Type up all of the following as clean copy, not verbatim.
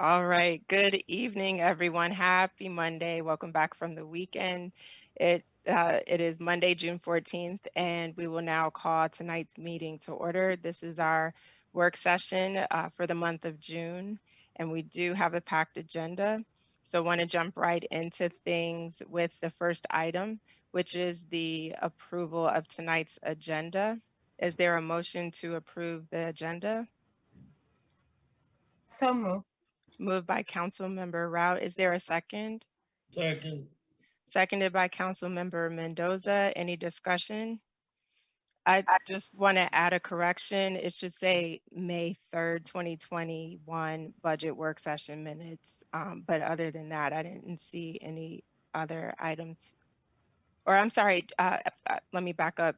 All right. Good evening, everyone. Happy Monday. Welcome back from the weekend. It is Monday, June 14th, and we will now call tonight's meeting to order. This is our work session for the month of June, and we do have a packed agenda. So I want to jump right into things with the first item, which is the approval of tonight's agenda. Is there a motion to approve the agenda? So moved. Moved by Councilmember Rout. Is there a second? Second. Seconded by Councilmember Mendoza. Any discussion? I just want to add a correction. It should say May 3rd, 2021 budget work session minutes. But other than that, I didn't see any other items. Or I'm sorry, let me back up.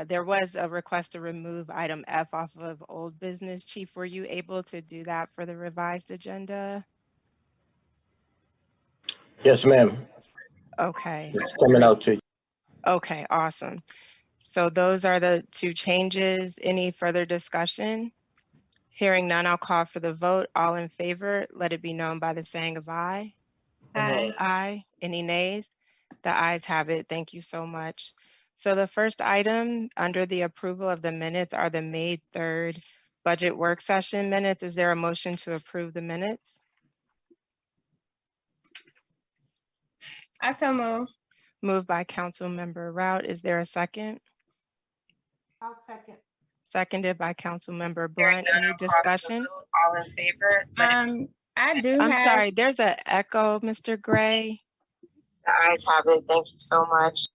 There was a request to remove item F off of old business. Chief, were you able to do that for the revised agenda? Yes, ma'am. Okay. It's coming great. out to you. Okay, awesome. So those are the two changes. Any further discussion? Hearing none, I'll call for the vote. All in favor, let it be known by the saying of aye. Aye. Aye. Any nays? The ayes have it. Thank you so much. So the first item under the approval of the minutes are the May 3rd budget work session minutes. Is there a motion to approve the minutes? I so move. Moved by Councilmember Rout. Is there a second? I'll second. Seconded by Councilmember Blunt. Any discussion? All in favor? I do I'm have. sorry, there's an echo, Mr. Gray. The ayes have it. Thank you so much.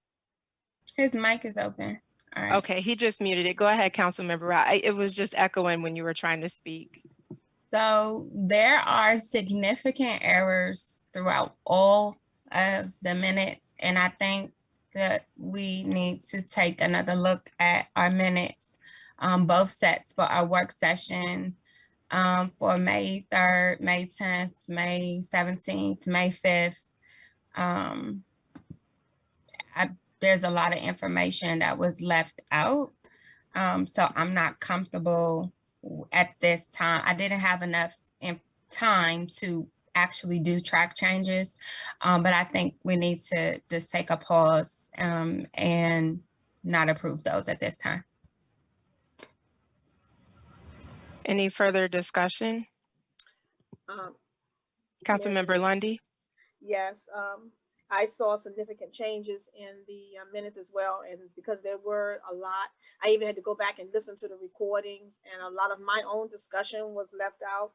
His mic is open. All right. Okay, he just muted it. Go ahead, Councilmember Rout. It was just echoing when you were trying to speak. So there are significant errors throughout all of the minutes, and I think that we need to take another look at our minutes, both sets for our work session for May 3rd, May 10th, May 17th, May 5th. There's a lot of information that was left out. So I'm not comfortable at this time. I didn't have enough time to actually do track changes, but I think we need to just take a pause and not approve those at this time. Any further discussion? Councilmember Lundy? Yes, I saw significant changes in the minutes as well, and because there were a lot, I even had to go back and listen to the recordings, and a lot of my own discussion was left out,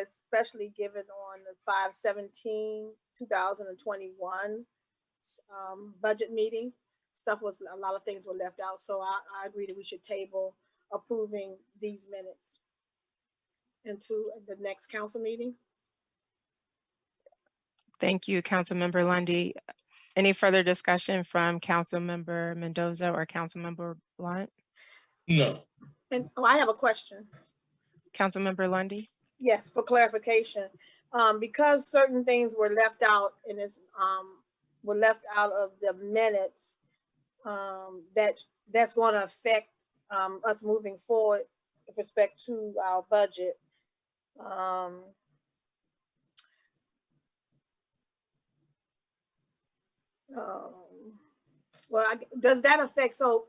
especially given on the 5/17/2021 budget meeting. A lot of things were left out, so I agree that we should table approving these minutes into the next council meeting. Thank you, Councilmember Lundy. Any further discussion from Councilmember Mendoza or Councilmember Blunt? No. And I have a question. Councilmember Lundy? Yes, for clarification, because certain things were left out and were left out of the minutes, that's going to affect us moving forward with respect to our budget. Does that affect? So,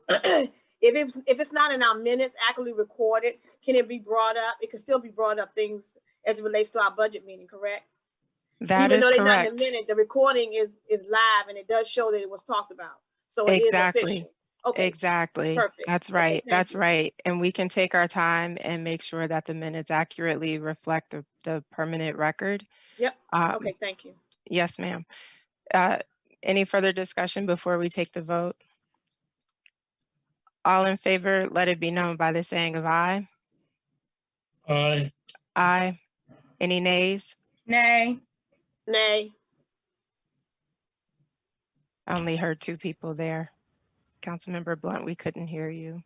if it's not in our minutes accurately recorded, can it be brought up? It can still be brought up things as it relates to our budget meeting, correct? That Even is though they're correct. not in the minute, the recording is live and it does show that it was talked about. So it Exactly. is official. Okay. Exactly. Perfect. That's right. Okay, That's you. right. And we can take our time and make sure that the minutes accurately reflect the permanent record. Yep. Okay, thank you. Yes, ma'am. Any further discussion before we take the vote? All in favor, let it be known by the saying of aye. Aye. Aye. Any nays? Nay. Nay. I only heard two people there. Councilmember Blunt, we couldn't hear you.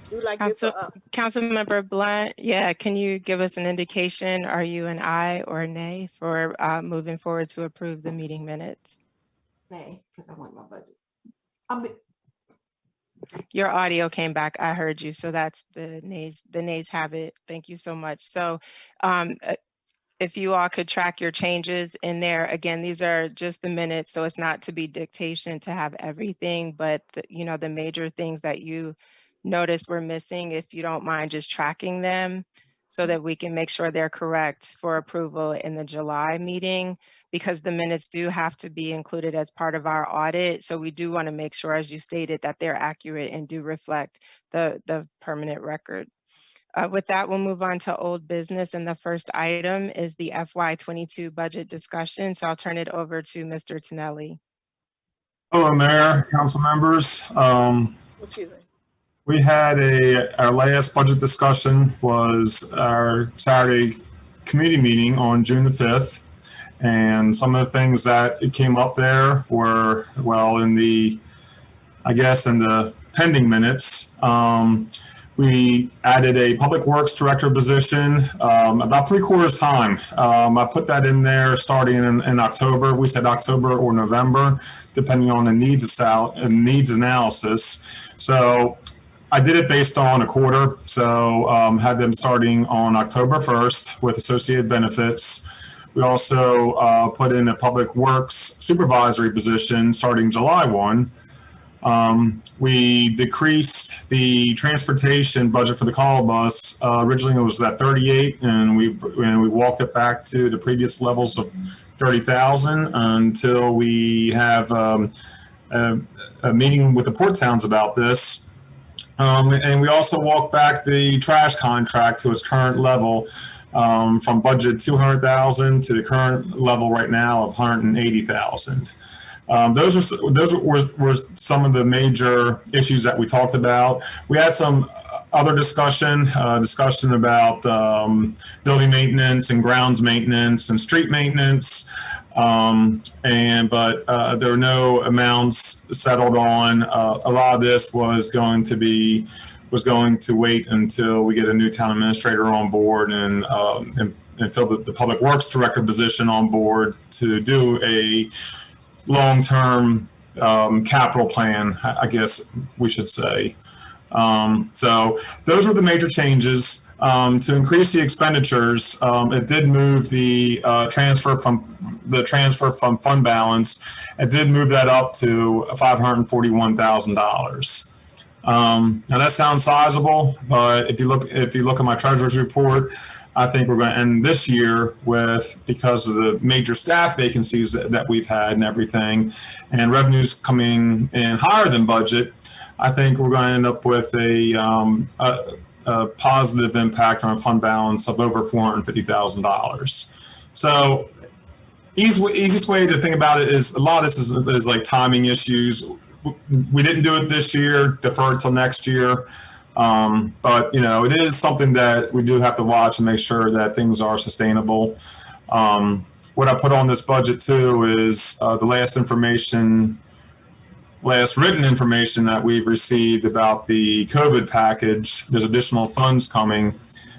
Do like this or up. Councilmember Blunt, yeah, can you give us an indication? Are you an aye or a nay for moving forward to approve the meeting minutes? Nay, because I want my budget. Your audio came back. I heard you. So that's the nays. The nays have it. Thank you so much. So if you all could track your changes in there, again, these are just the minutes, so it's not to be dictation to have everything, but the major things that you notice we're missing, if you don't mind just tracking them so that we can make sure they're correct for approval in the July meeting, because the minutes do have to be included as part of our audit. So we do want to make sure, as you stated, that they're accurate and do reflect the permanent record. With that, we'll move on to old business. And the first item is the FY22 budget discussion. So I'll turn it over to Mr. Tonelli. Hello, Mayor, council members. Excuse me. We had our last budget discussion was our Saturday committee meeting on June the 5th. And some of the things that came up there were, well, in the pending minutes, we added a public works director position about 3/4 time. I put that in there starting in October. We said October or November, depending on the needs analysis. So I did it based on a quarter. So had them starting on October 1st with associated benefits. We also put in a public works supervisory position starting July 1. We decreased the transportation budget for the call bus. Originally it was at 38, and we walked it back to the previous levels of 30,000 until we have a meeting with the port towns about this. And we also walked back the trash contract to its current level, from budget 200,000 to the current level right now of 180,000. Those were some of the major issues that we talked about. We had some other discussion about building maintenance and grounds maintenance and street maintenance, but there were no amounts settled on. A lot of this was going to wait until we get a new town administrator on board and fill the public works director position on board to do a long-term capital plan, I guess we should say. So those were the major changes. To increase the expenditures, it did move the transfer from fund balance. It did move that up to $541,000. Now that sounds sizable, but if you look at my treasurer's report, I think we're going to end this year with, because of the major staff vacancies that we've had and everything, and revenues coming in higher than budget, I think we're going to end up with a positive impact on our fund balance of over $450,000. So easiest way to think about it is a lot of this is like timing issues. We didn't do it this year, defer it till next year. But it is something that we do have to watch and make sure that things are sustainable. What I put on this budget too is the last written information that we've received about the COVID package. There's additional funds coming.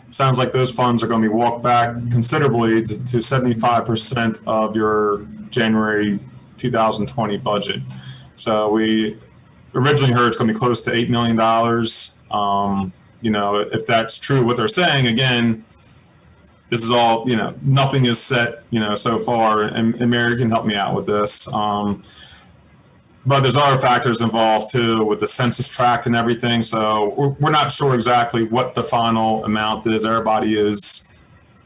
Sounds like those funds are going to be walked back considerably to 75% of your January 2020 budget. So we originally heard it's going to be close to $8 million. If that's true, what they're saying, again, this is all, nothing is set, so far, and Mary can help me out with this. But there's other factors involved too with the census tract and everything. So we're not sure exactly what the final amount is. Everybody is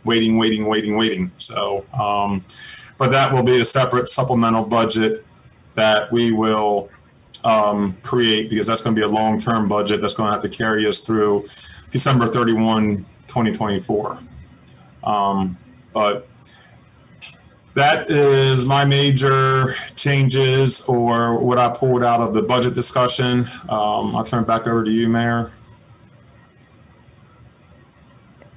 waiting. So, but that will be a separate supplemental budget that we will create, because that's going to be a long-term budget that's going to have to carry us through December 31, 2024. But that is my major changes, or what I pulled out of the budget discussion. I'll turn it back over to you, Mayor.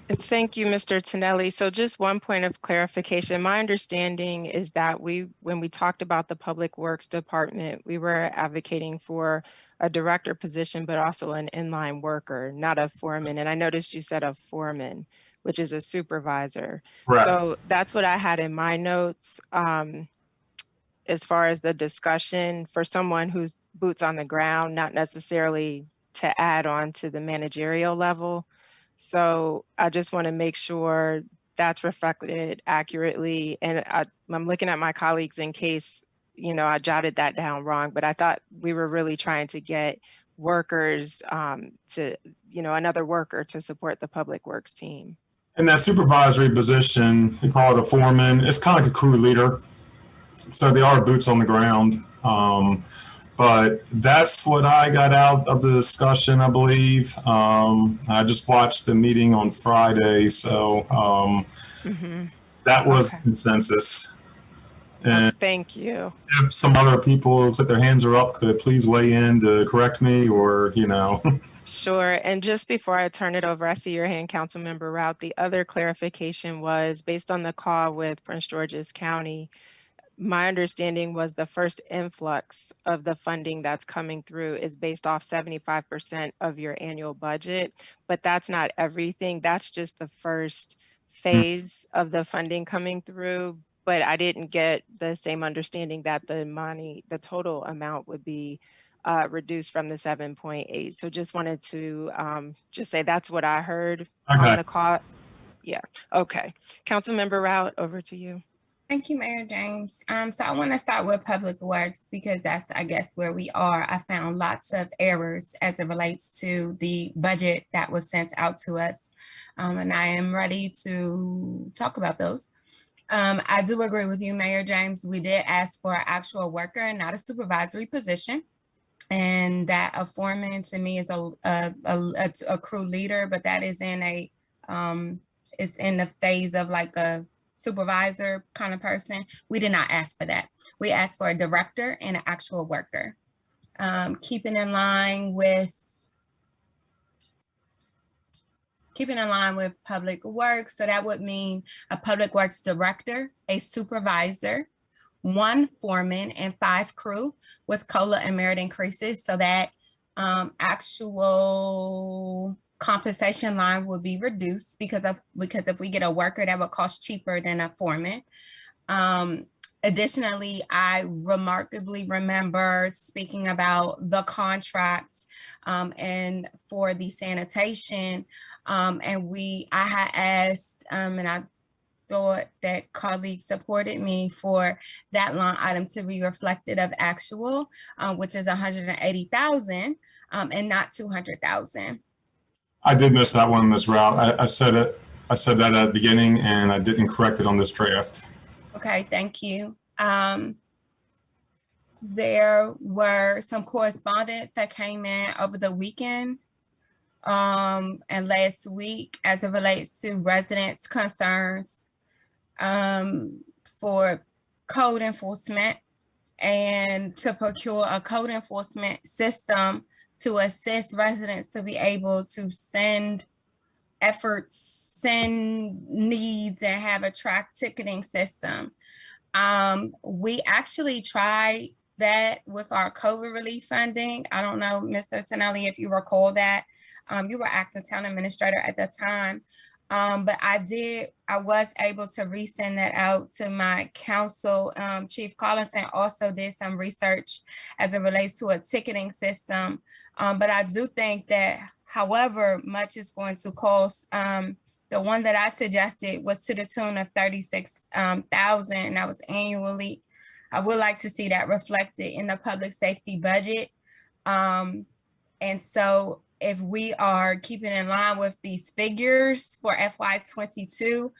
Thank you, Mr. Tonelli. So just one point of clarification. My understanding is that when we talked about the Public Works Department, we were advocating for a director position, but also an inline worker, not a foreman. And I noticed you said a foreman, which is a supervisor. Correct. So that's what I had in my notes. As far as the discussion for someone who's boots on the ground, not necessarily to add on to the managerial level. So I just want to make sure that's reflected accurately. And I'm looking at my colleagues in case, I jotted that down wrong, but I thought we were really trying to get workers to, another worker to support the public works team. In that supervisory position, we call it a foreman. It's kind of like a crew leader. So they are boots on the ground. But that's what I got out of the discussion, I believe. I just watched the meeting on Friday, so that was consensus. And thank you. if some other people who said their hands are up could please weigh in to correct me or, Sure. And just before I turn it over, I see your hand, Councilmember Rout. The other clarification was based on the call with Prince George's County. My understanding was the first influx of the funding that's coming through is based off 75% of your annual budget, but that's not everything. That's just the first phase of the funding coming through. But I didn't get the same understanding that the total amount would be reduced from the 7.8. So just wanted to just say that's what I heard on the call. Yeah. Okay. Councilmember Rout, over to you. Thank you, Mayor James. So I want to start with Public Works because that's, I guess, where we are. I found lots of errors as it relates to the budget that was sent out to us. And I am ready to talk about those. I do agree with you, Mayor James. We did ask for an actual worker and not a supervisory position. And that a foreman to me is a crew leader, but that is in it's in the phase of like a supervisor kind of person. We did not ask for that. We asked for a director and an actual worker. Keeping in line with Public Works. So that would mean a Public Works director, a supervisor, 1 foreman, and 5 crew with COLA and merit increases. So that actual compensation line will be reduced because if we get a worker, that would cost cheaper than a foreman. Additionally, I remarkably remember speaking about the contract and for the sanitation, and I had asked, and I thought that colleagues supported me for that line item to be reflected of actual, which is 180,000 and not 200,000. I did miss that one, Ms. Rout. I said that at the beginning and I didn't correct it on this draft. Okay, thank you. There were some correspondence that came in over the weekend and last week as it relates to residents' concerns for code enforcement and to procure a code enforcement system to assist residents to be able to send needs and have a track ticketing system. We actually tried that with our COVID relief funding. I don't know, Mr. Tonelli, if you recall that. You were acting town administrator at the time. But I was able to resend that out to my council. Chief Collinson also did some research as it relates to a ticketing system. But I do think that however much it's going to cost, the one that I suggested was to the tune of 36,000, and that was annually. I would like to see that reflected in the public safety budget. And so if we are keeping in line with these figures for FY22,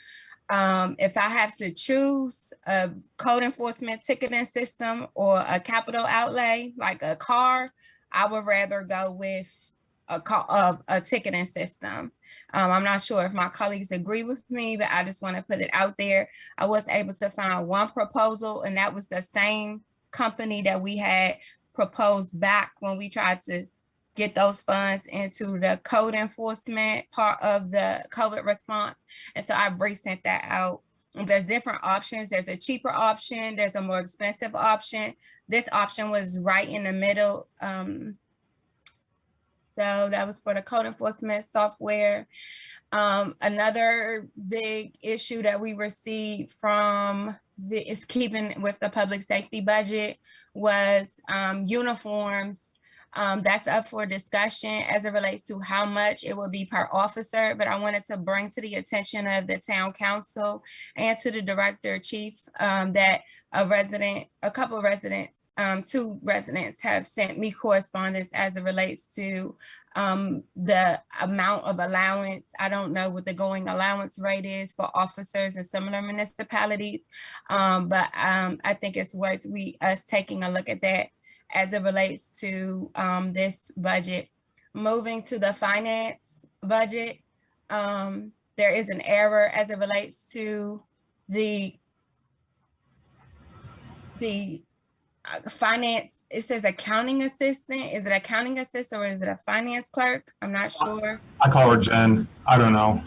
if I have to choose a code enforcement ticketing system or a capital outlay, like a car, I would rather go with a ticketing system. I'm not sure if my colleagues agree with me, but I just want to put it out there. I was able to find one proposal, and that was the same company that we had proposed back when we tried to get those funds into the code enforcement part of the COVID response. And so I've resent that out. There's different options. There's a cheaper option. There's a more expensive option. This option was right in the middle. So that was for the code enforcement software. Another big issue that we received from is keeping with the public safety budget was uniforms. That's up for discussion as it relates to how much it will be per officer, but I wanted to bring to the attention of the town council and to the director chief that a couple of residents, 2 residents have sent me correspondence as it relates to the amount of allowance. I don't know what the going allowance rate is for officers in similar municipalities, but I think it's worth us taking a look at that as it relates to this budget. Moving to the finance budget, there is an error as it relates to the finance. It says accounting assistant. Is it accounting assistant or is it a finance clerk? I'm not sure. I call her Jen. I don't know.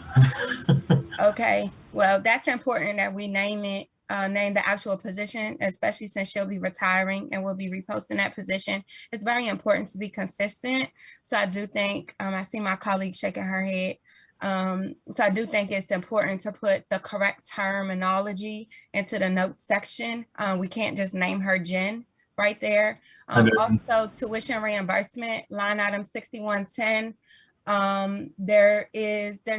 Okay, well, that's important that we name it, name the actual position, especially since she'll be retiring and we'll be reposting that position. It's very important to be consistent. So I do think, I see my colleague shaking her head. So I do think it's important to put the correct terminology into the notes section. We can't just name her Jen right there. Also, tuition reimbursement, line item 6110. There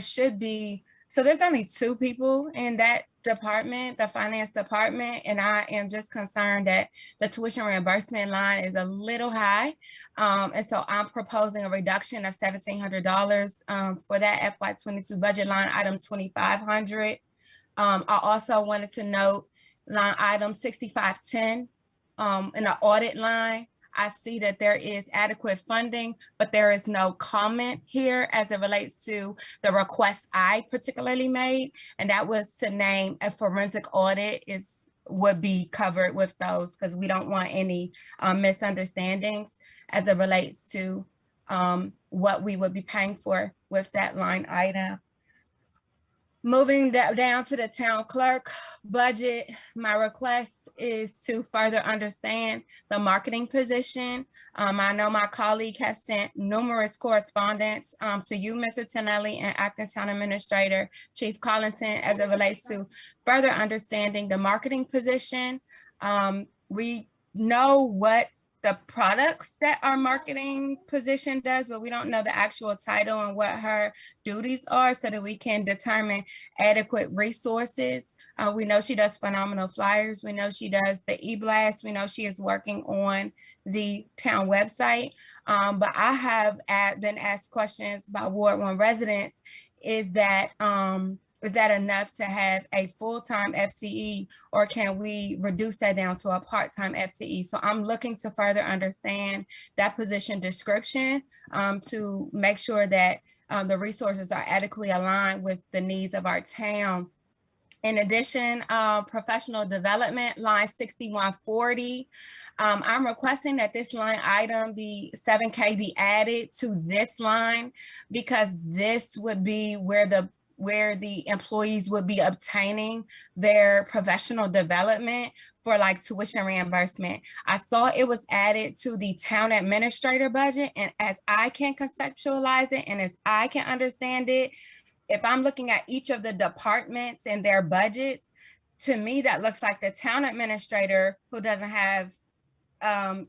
should be, so there's only 2 people in that department, the finance department, and I am just concerned that the tuition reimbursement line is a little high. And so I'm proposing a reduction of $1,700 for that FY22 budget line item 2500. I also wanted to note line item 6510 in the audit line. I see that there is adequate funding, but there is no comment here as it relates to the request I particularly made, and that was to name a forensic audit would be covered with those, because we don't want any misunderstandings as it relates to what we would be paying for with that line item. Moving down to the town clerk budget, my request is to further understand the marketing position. I know my colleague has sent numerous correspondence to you, Mr. Tonelli, and Acting Town Administrator Chief Collington, as it relates to further understanding the marketing position. We know what the products that our marketing position does, but we don't know the actual title and what her duties are so that we can determine adequate resources. We know she does phenomenal flyers. We know she does the e-blast. We know she is working on the town website. But I have been asked questions by Ward 1 residents. Is that enough to have a full-time FTE, or can we reduce that down to a part-time FTE? So I'm looking to further understand that position description to make sure that the resources are adequately aligned with the needs of our town. In addition, professional development, line 6140. I'm requesting that this line item be 7K be added to this line, because this would be where the employees would be obtaining their professional development for like tuition reimbursement. I saw it was added to the town administrator budget, and as I can conceptualize it and as I can understand it, if I'm looking at each of the departments and their budgets, to me, that looks like the town administrator, who doesn't have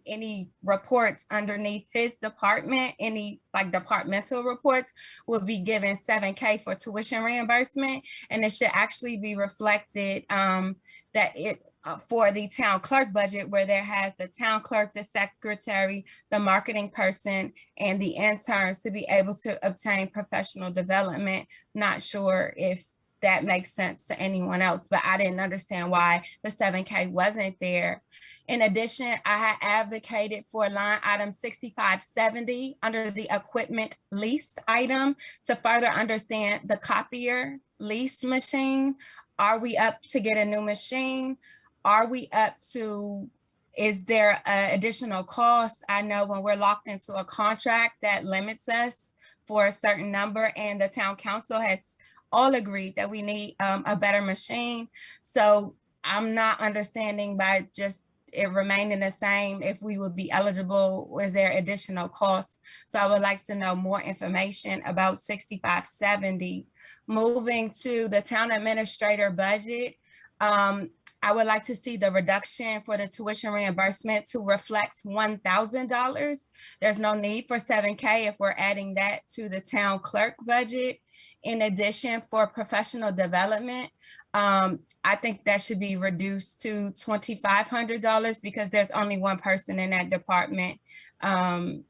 any reports underneath his department, any like departmental reports, will be given 7K for tuition reimbursement. And it should actually be reflected that it for the town clerk budget, where there has the town clerk, the secretary, the marketing person, and the interns to be able to obtain professional development. Not sure if that makes sense to anyone else, but I didn't understand why the 7K wasn't there. In addition, I had advocated for line item 6570 under the equipment lease item to further understand the copier lease machine. Are we up to get a new machine? Are we up to Is there additional cost? I know when we're locked into a contract that limits us for a certain number, and the town council has all agreed that we need a better machine. So I'm not understanding by just it remaining the same if we would be eligible, or is there additional cost? So I would like to know more information about 6570. Moving to the town administrator budget, I would like to see the reduction for the tuition reimbursement to reflect $1,000. There's no need for 7K if we're adding that to the town clerk budget. In addition, for professional development, I think that should be reduced to $2,500 because there's only one person in that department, and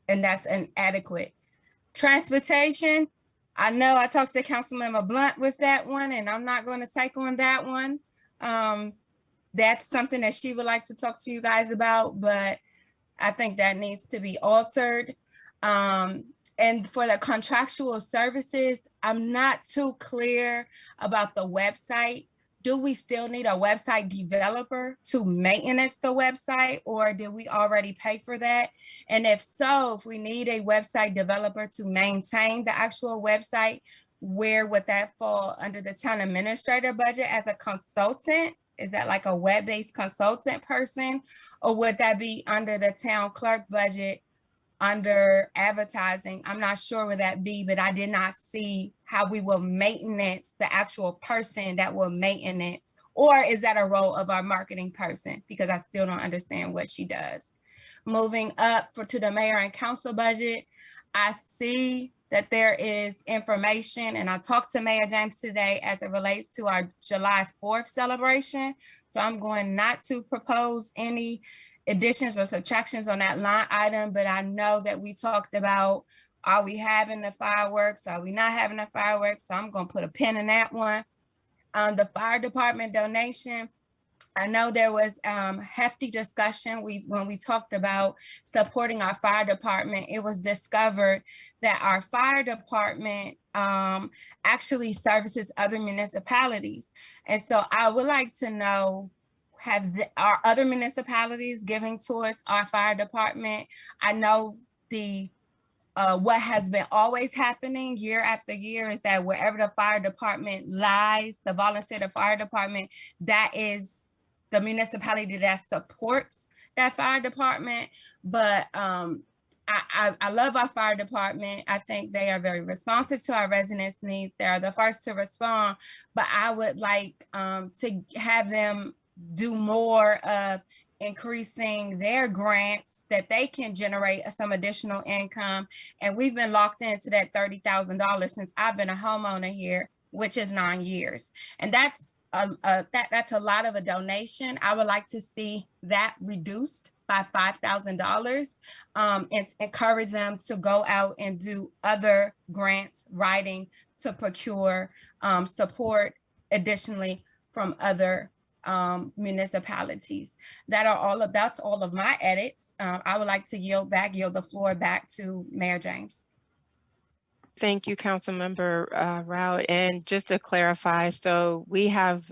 that's inadequate. Transportation, I know I talked to Councilmember Blunt with that one, and I'm not going to take on that one. That's something that she would like to talk to you guys about, but I think that needs to be altered. And for the contractual services, I'm not too clear about the website. Do we still need a website developer to maintenance the website, or did we already pay for that? And if so, if we need a website developer to maintain the actual website, where would that fall under the town administrator budget as a consultant? Is that like a web-based consultant person, or would that be under the town clerk budget under advertising? I'm not sure where that be, but I did not see how we will maintenance the actual person that will maintenance, or is that a role of our marketing person? Because I still don't understand what she does. Moving up to the mayor and council budget, I see that there is information, and I talked to Mayor James today as it relates to our July 4th celebration. So I'm going not to propose any additions or subtractions on that line item, but I know that we talked about, are we having the fireworks? Are we not having the fireworks? So I'm going to put a pin in that one. The fire department donation, I know there was hefty discussion when we talked about supporting our fire department. It was discovered that our fire department actually services other municipalities. And so I would like to know, are other municipalities giving towards our fire department? I know what has been always happening year after year is that wherever the fire department lies, the volunteer fire department, that is the municipality that supports that fire department. But I love our fire department. I think they are very responsive to our residents' needs. They are the first to respond, but I would like to have them do more of increasing their grants that they can generate some additional income. And we've been locked into that $30,000 since I've been a homeowner here, which is 9 years. And that's a lot of a donation. I would like to see that reduced by $5,000 and encourage them to go out and do other grants writing to procure support additionally from other municipalities. That's all of my edits. I would like to yield the floor back to Mayor James. Thank you, Councilmember Rao. And just to clarify, so we have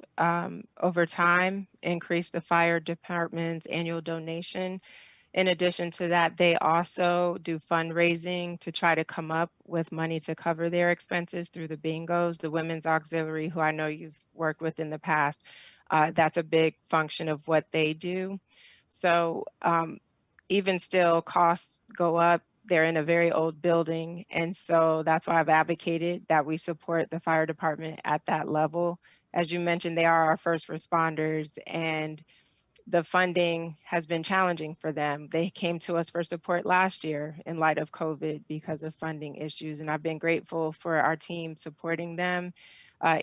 over time increased the fire department's annual donation. In addition to that, they also do fundraising to try to come up with money to cover their expenses through the bingos, the Women's Auxiliary, who I know you've worked with in the past. That's a big function of what they do. So even still, costs go up. They're in a very old building. And so that's why I've advocated that we support the fire department at that level. As you mentioned, they are our first responders, and the funding has been challenging for them. They came to us for support last year in light of COVID because of funding issues. And I've been grateful for our team supporting them,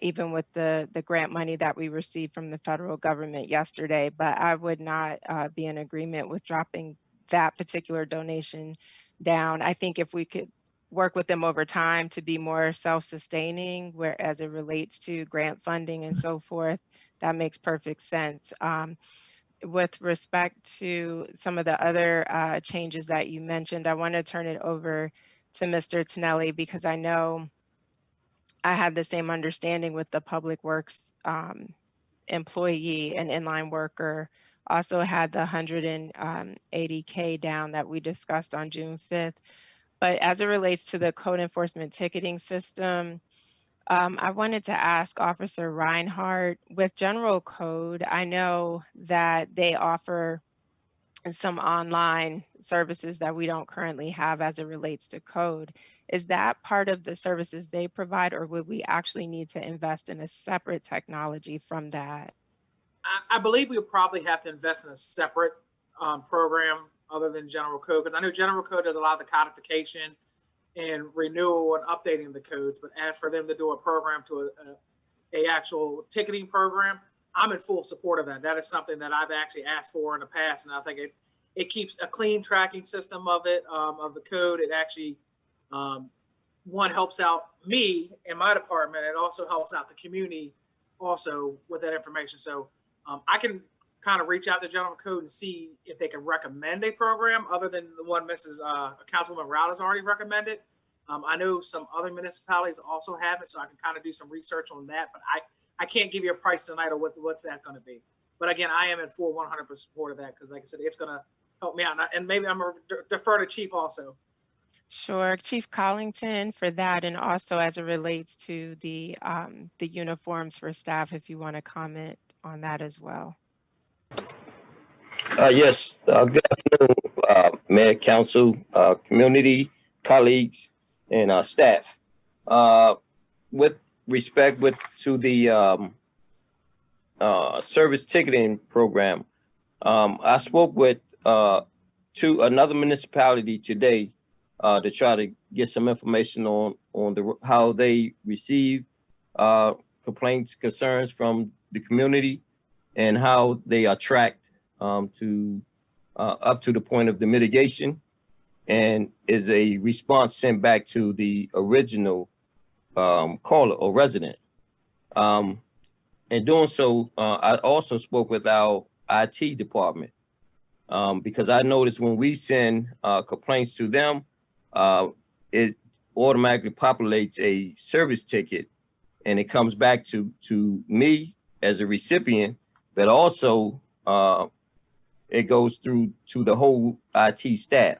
even with the grant money that we received from the federal government yesterday. But I would not be in agreement with dropping that particular donation down. I think if we could work with them over time to be more self-sustaining, where as it relates to grant funding and so forth, that makes perfect sense. With respect to some of the other changes that you mentioned, I want to turn it over to Mr. Tonelli, because I know I had the same understanding with the Public Works employee and inline worker also had the 180K down that we discussed on June 5th. But as it relates to the code enforcement ticketing system, I wanted to ask Officer Reinhardt, with general code, I know that they offer some online services that we don't currently have as it relates to code. Is that part of the services they provide, or would we actually need to invest in a separate technology from that? I believe we'll probably have to invest in a separate program other than general code, because I know general code does a lot of the codification and renewal and updating the codes. But as for them to do a program to a actual ticketing program, I'm in full support of that. That is something that I've actually asked for in the past, and I think it keeps a clean tracking system of it, of the code. It actually, one, helps out me and my department. It also helps out the community also with that information. So I can kind of reach out to general code and see if they can recommend a program other than the one Mrs. Councilwoman Rowd has already recommended. I know some other municipalities also have it, so I can kind of do some research on that, but I can't give you a price tonight or what's that going to be. But again, I am in full 100% support of that, because like I said, it's going to help me out. And maybe I'm going to defer to Chief also. Sure, Chief Collington for that, and also as it relates to the uniforms for staff, if you want to comment on that as well. Yes, good afternoon, Mayor, Council, community, colleagues, and staff. With respect to the service ticketing program, I spoke with another municipality today to try to get some information on how they receive complaints, concerns from the community, and how they are tracked to up to the point of the mitigation, and is a response sent back to the original caller or resident. In doing so, I also spoke with our IT department, because I noticed when we send complaints to them, it automatically populates a service ticket, and it comes back to me as a recipient, but also it goes through to the whole IT staff,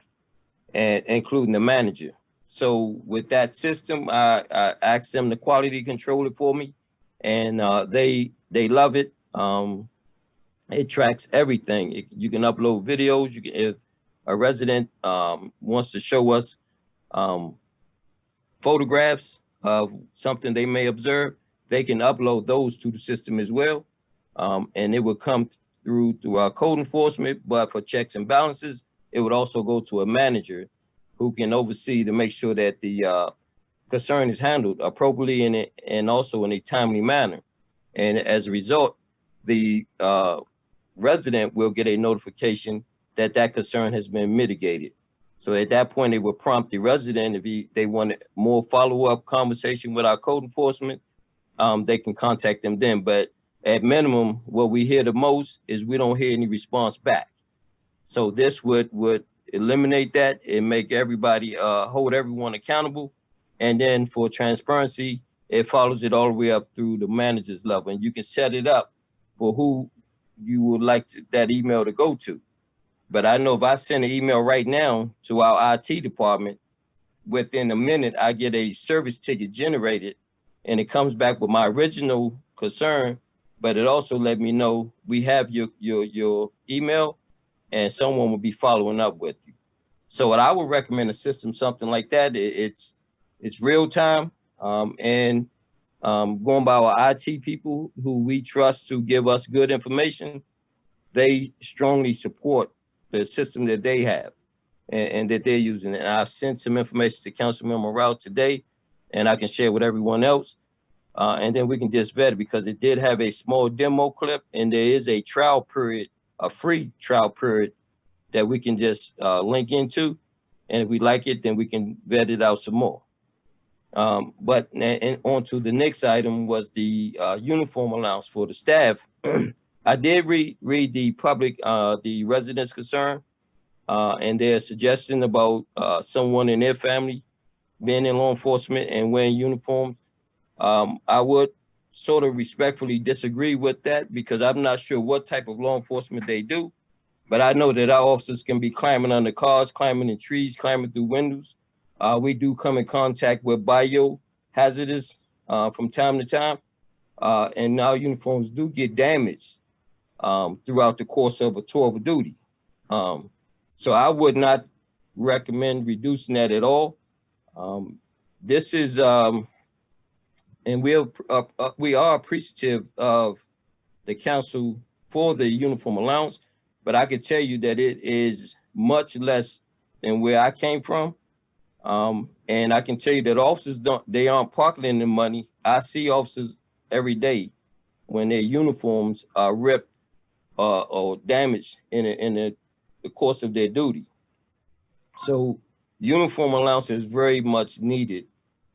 and including the manager. So with that system, I asked them to quality control it for me, and they love it. It tracks everything. You can upload videos. You can, if a resident wants to show us photographs of something they may observe, they can upload those to the system as well, and it will come through our code enforcement. But for checks and balances, it would also go to a manager who can oversee to make sure that the concern is handled appropriately and also in a timely manner. And as a result, the resident will get a notification that that concern has been mitigated. So at that point, it will prompt the resident, if they want more follow-up conversation with our code enforcement, they can contact them then. But at minimum, what we hear the most is we don't hear any response back. So this would eliminate that and make everybody, hold everyone accountable. And then for transparency, it follows it all the way up through the manager's level. And you can set it up for who you would like that email to go to. But I know if I send an email right now to our IT department, within a minute, I get a service ticket generated, and it comes back with my original concern, but it also let me know we have your email, and someone will be following up with you. So what I would recommend a system, something like that. It's real time, and going by our IT people who we trust to give us good information, they strongly support the system that they have and that they're using. And I've sent some information to Councilmember Rowd today, and I can share with everyone else. And then we can just vet it, because it did have a small demo clip, and there is a trial period, a free trial period that we can just link into. And if we like it, then we can vet it out some more. But on to the next item was the uniform allowance for the staff. I did read the public, the residents' concern, and their suggestion about someone in their family being in law enforcement and wearing uniforms. I would sort of respectfully disagree with that because I'm not sure what type of law enforcement they do. But I know that our officers can be climbing under cars, climbing in trees, climbing through windows. We do come in contact with biohazardous from time to time. And our uniforms do get damaged throughout the course of a tour of duty. So I would not recommend reducing that at all. This is, and we are appreciative of the council for the uniform allowance, but I can tell you that it is much less than where I came from. And I can tell you that officers aren't pocketing the money. I see officers every day when their uniforms are ripped or damaged in the course of their duty. So uniform allowance is very much needed.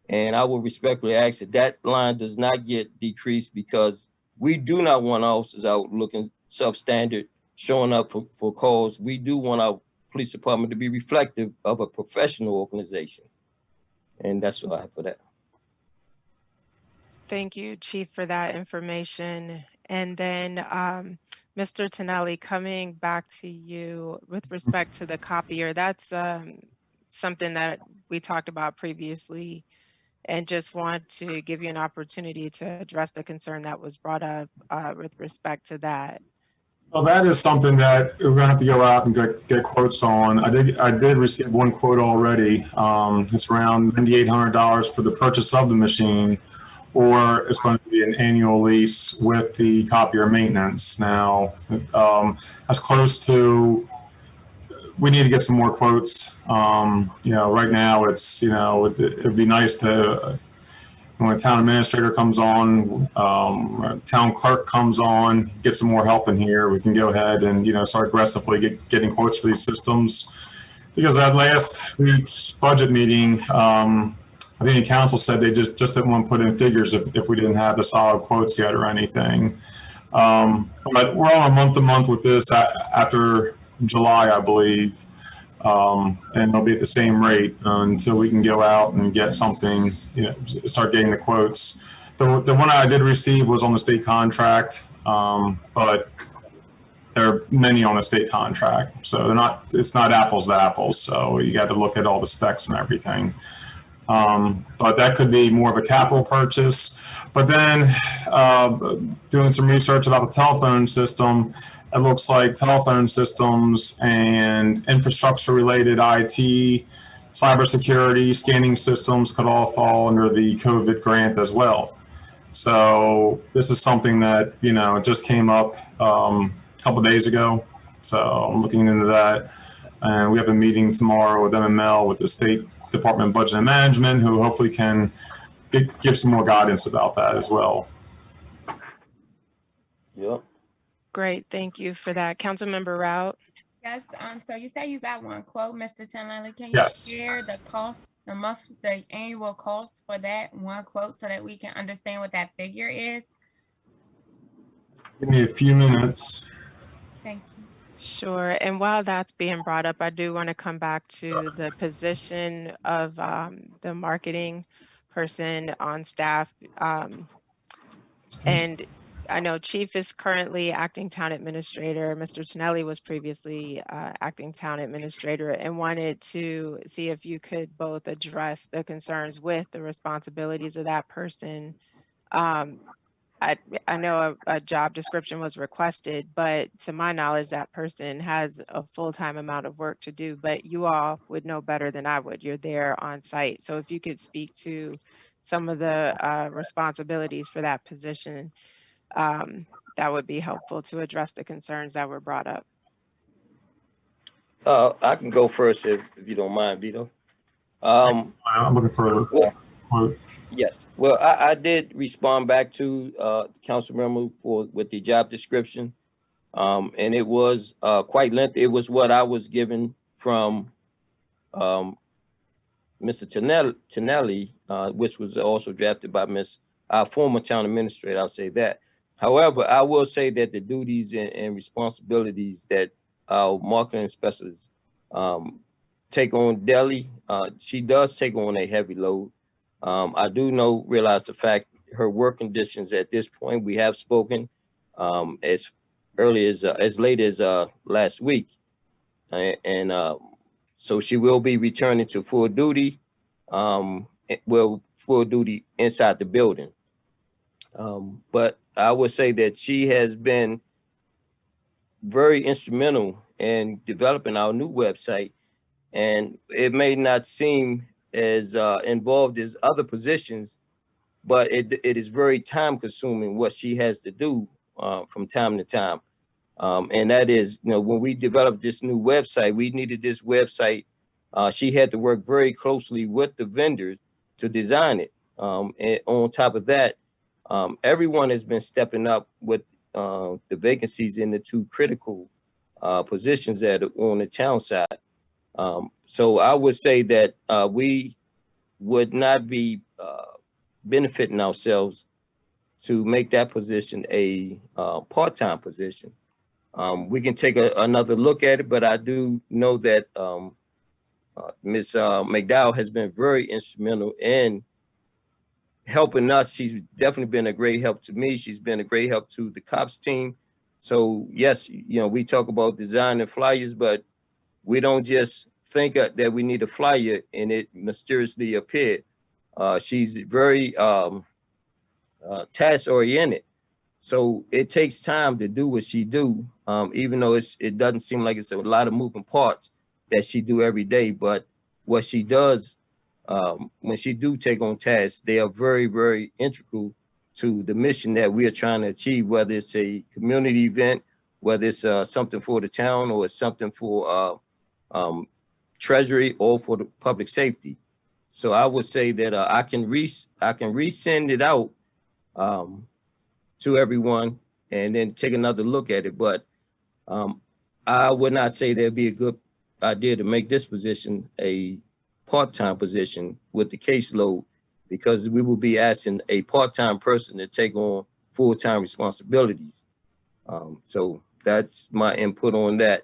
And I would respectfully ask that that line does not get decreased because we do not want officers out looking substandard, showing up for calls. We do want our police department to be reflective of a professional organization. And that's what I have for that. Thank you, Chief, for that information. And then Mr. Tonelli, coming back to you with respect to the copier, that's something that we talked about previously, and just want to give you an opportunity to address the concern that was brought up with respect to that. Well, that is something that we're gonna have to go out and get quotes on. I did receive one quote already. It's around $9,800 for the purchase of the machine, or it's going to be an annual lease with the copier maintenance. Now, that's close to. We need to get some more quotes. Right now it's, it'd be nice to, when a town administrator comes on, town clerk comes on, get some more help in here. We can go ahead and, start aggressively getting quotes for these systems. Because at last week's budget meeting, I think the council said they just didn't want to put in figures if we didn't have the solid quotes yet or anything. But we're on a month-to-month with this after July, I believe, and it'll be at the same rate until we can go out and get something, start getting the quotes. The one I did receive was on the state contract, but there are many on the state contract, so it's not apples to apples. So you got to look at all the specs and everything. But that could be more of a capital purchase. But then doing some research about the telephone system, it looks like telephone systems and infrastructure related IT, cybersecurity, scanning systems could all fall under the COVID grant as well. So this is something that, just came up a couple of days ago. So I'm looking into that. And we have a meeting tomorrow with MML, with the State Department of Budget and Management, who hopefully can give some more guidance about that as well. Yep. Great, thank you for that. Councilmember Rout. Yes, so you say you got one quote, Mr. Tonelli. Can you Yes. share the cost, the annual cost for that one quote so that we can understand what that figure is? Give me a few minutes. Thank you. Sure, and while that's being brought up, I do want to come back to the position of the marketing person on staff. And I know Chief is currently acting town administrator. Mr. Tonelli was previously acting town administrator, and wanted to see if you could both address the concerns with the responsibilities of that person. I know a job description was requested, but to my knowledge, that person has a full-time amount of work to do, but you all would know better than I would. You're there on site. So if you could speak to some of the responsibilities for that position, that would be helpful to address the concerns that were brought up. I can go first if you don't mind, Vito. I'm looking for quote. Yes. Well, I did respond back to council member with the job description, and it was quite lengthy. It was what I was given from Mr. Tonelli, which was also drafted by our former town administrator. I'll say that. However, I will say that the duties and responsibilities that our marketing specialist take on daily, she does take on a heavy load. I do realize the fact her work conditions at this point. We have spoken as early as late as last week, and so she will be returning to full duty. Full duty inside the building. But I would say that she has been very instrumental in developing our new website, and it may not seem as involved as other positions, but it is very time consuming what she has to do from time to time. And that is, when we developed this new website, we needed this website. She had to work very closely with the vendors to design it. And on top of that, everyone has been stepping up with the vacancies in the two critical positions that are on the town side. So I would say that we would not be benefiting ourselves to make that position a part-time position. We can take another look at it, but I do know that Ms. McDowell has been very instrumental in helping us. She's definitely been a great help to me. She's been a great help to the COPS team. So yes, we talk about designing flyers, but we don't just think that we need a flyer and it mysteriously appeared. She's very task oriented. So it takes time to do what she do, even though it doesn't seem like it's a lot of moving parts that she do every day. But what she does, when she do take on tasks, they are very, very integral to the mission that we are trying to achieve, whether it's a community event, whether it's something for the town, or it's something for treasury or for the public safety. So I would say that I can resend it out to everyone and then take another look at it. But I would not say that'd be a good idea to make this position a part-time position with the caseload, because we will be asking a part-time person to take on full-time responsibilities. So that's my input on that.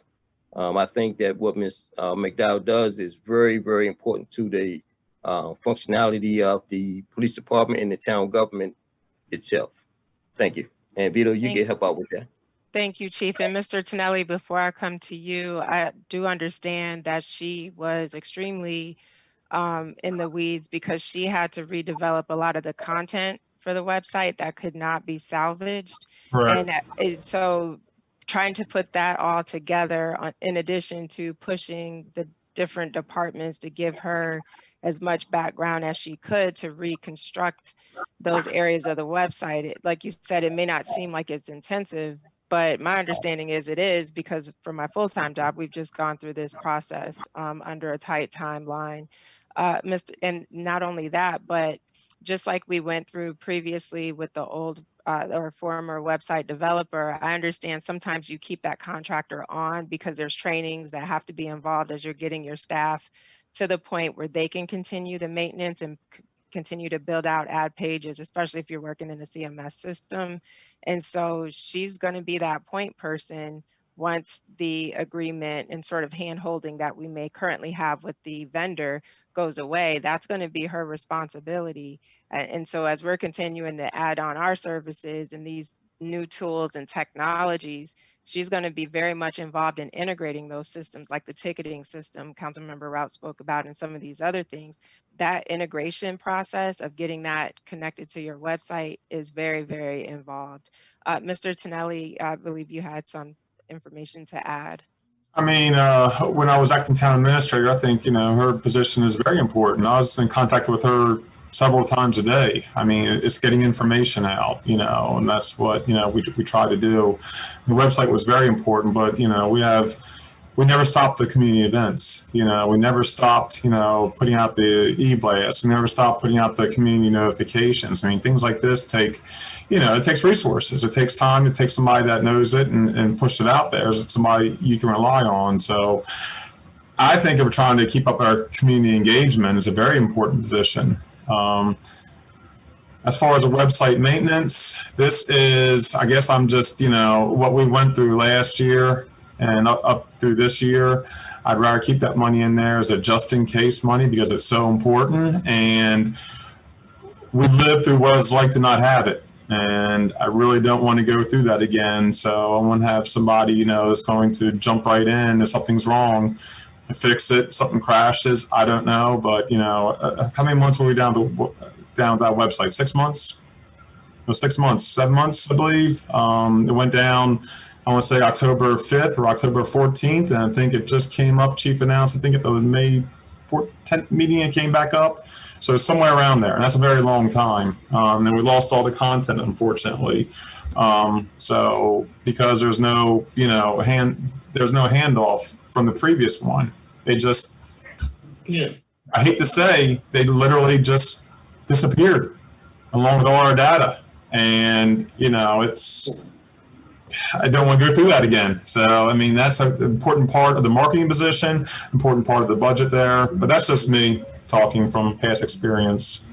I think that what Ms. McDowell does is very, very important to the functionality of the police department and the town government itself. Thank you. And Vito, you can help out with that. Thank you, Chief. And Mr. Tonelli, before I come to you, I do understand that she was extremely in the weeds because she had to redevelop a lot of the content for the website that could not be salvaged. Right. And so trying to put that all together in addition to pushing the different departments to give her as much background as she could to reconstruct those areas of the website. Like you said, it may not seem like it's intensive, but my understanding is it is, because for my full-time job, we've just gone through this process under a tight timeline. And not only that, but just like we went through previously with the old or former website developer, I understand sometimes you keep that contractor on because there's trainings that have to be involved as you're getting your staff to the point where they can continue the maintenance and continue to build out ad pages, especially if you're working in the CMS system. And so she's going to be that point person once the agreement and sort of hand holding that we may currently have with the vendor goes away. That's going to be her responsibility. And so as we're continuing to add on our services and these new tools and technologies, she's going to be very much involved in integrating those systems, like the ticketing system Councilmember Rout spoke about, and some of these other things. That integration process of getting that connected to your website is very, very involved. Mr. Tonelli, I believe you had some information to add. I mean, when I was acting town administrator, I think, her position is very important. I was in contact with her several times a day. I mean, it's getting information out, and that's what, we try to do. The website was very important, but, we never stopped the community events. We never stopped, putting out the e-blast. We never stopped putting out the community notifications. I mean, things like this take, it takes resources. It takes time. It takes somebody that knows it and push it out there. It's somebody you can rely on. So I think of trying to keep up our community engagement is a very important position. As far as the website maintenance, this is, I guess I'm just, what we went through last year and up through this year. I'd rather keep that money in there as a just in case money because it's so important. And we lived through what it's like to not have it. And I really don't want to go through that again. So I want to have somebody, you know, that's going to jump right in if something's wrong and fix it. Something crashes, I don't know. But, you know, how many months were we down that website? 6 months? No, 6 months, 7 months, I believe. It went down, I want to say October 5th or October 14th. And I think it just came up, Chief announced, I think at the May 10th meeting, it came back up. So it's somewhere around there, and that's a very long time. And we lost all the content, unfortunately. So because there's no, you know, there's no handoff from the previous one. They just, Yeah. I hate to say, they literally just disappeared along with all our data. And, you know, I don't want to go through that again. So, I mean, that's an important part of the marketing position, important part of the budget there. But that's just me talking from past experience.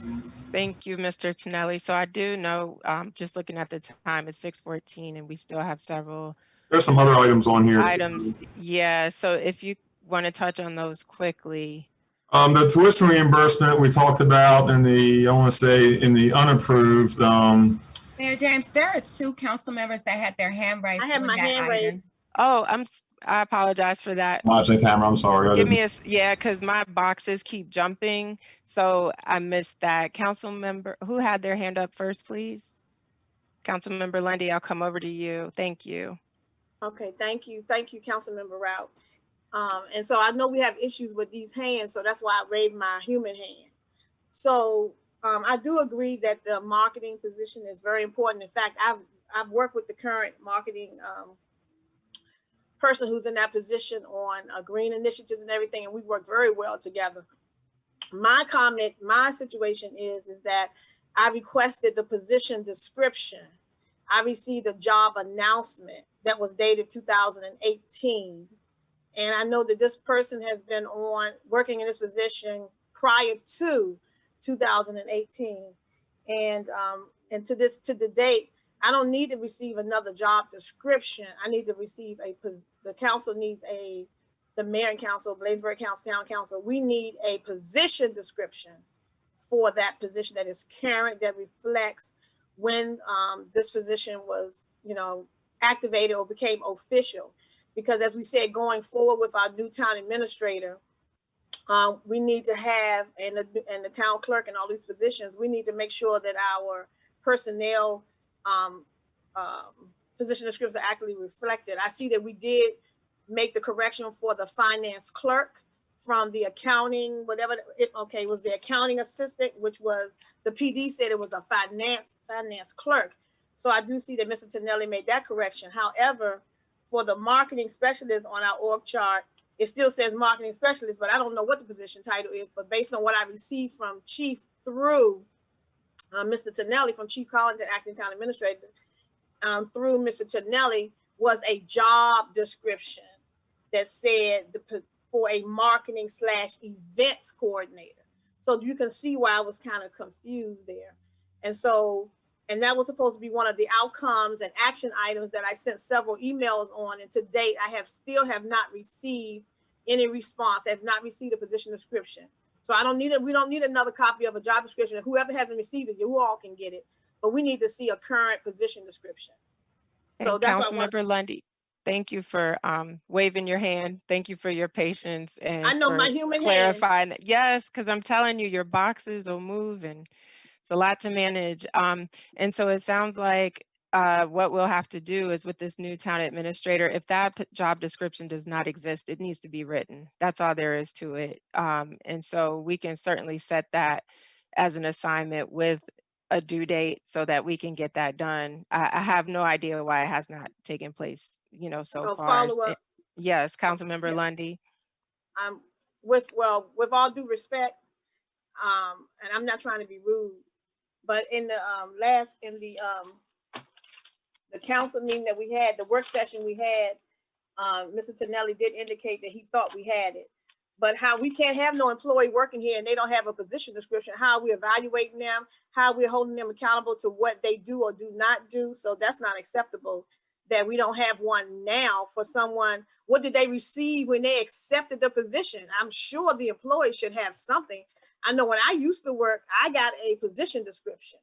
Thank you, Mr. Tonelli. So I do know, just looking at the time, it's 6:14, and we still have several There's some other items on here items. too. Yeah, so if you want to touch on those quickly. The tuition reimbursement we talked about in the, I want to say, in the unapproved. Mayor James, there are 2 council members that had their hand raised. I have on my that hand item. raised. Oh, I apologize for that. Watching the camera, I'm sorry. Give me yeah, because my boxes keep jumping, so I missed that. Council member, who had their hand up first, please? Council member Lundy, I'll come over to you. Thank you. Okay, thank you, Councilmember Rout. And so I know we have issues with these hands, so that's why I raised my human hand. So I do agree that the marketing position is very important. In fact, I've worked with the current marketing person who's in that position on green initiatives and everything, and we work very well together. My situation is that I requested the position description. I received a job announcement that was dated 2018. And I know that this person has been working in this position prior to 2018. And to the date, I don't need to receive another job description. I need to receive the council needs the mayor and council, Bladensburg Council, town council, we need a position description for that position that is current, that reflects when this position was, you know, activated or became official. Because as we said, going forward with our new town administrator, we need to have, and the town clerk and all these positions, we need to make sure that our personnel position descriptions are accurately reflected. I see that we did make the correction for the finance clerk from the accounting, whatever it was the accounting assistant, which was the PD said it was a finance clerk. So I do see that Mr. Tonelli made that correction. However, for the marketing specialist on our org chart, it still says marketing specialist, but I don't know what the position title is. But based on what I received from Chief through Mr. Tonelli, from Chief Collington, acting town administrator, through Mr. Tonelli, was a job description that said for a marketing / events coordinator. So you can see why I was kind of confused there. And that was supposed to be one of the outcomes and action items that I sent several emails on. And to date, I still have not received any response. I have not received a position description. So we don't need another copy of a job description. Whoever hasn't received it, you all can get it. But we need to see a current position description. So that's Councilmember Lundy, thank you for waving your hand. Thank you for your patience and I know my human clarifying that. Yes, because I'm telling you, your boxes will move and it's a lot to manage. And so it sounds like what we'll have to do is with this new town administrator, if that job description does not exist, it needs to be written. That's all there is to it. And so we can certainly set that as an assignment with a due date so that we can get that done. I have no idea why it has not taken place, you know, so far. Yes, Councilmember Lundy. With all due respect, and I'm not trying to be rude, but in the council meeting that we had, the work session we had, Mr. Tonelli did indicate that he thought we had it. But how we can't have no employee working here and they don't have a position description, how are we evaluating them, how we're holding them accountable to what they do or do not do. So that's not acceptable that we don't have one now for someone. What did they receive when they accepted the position? I'm sure the employee should have something. I know when I used to work, I got a position description.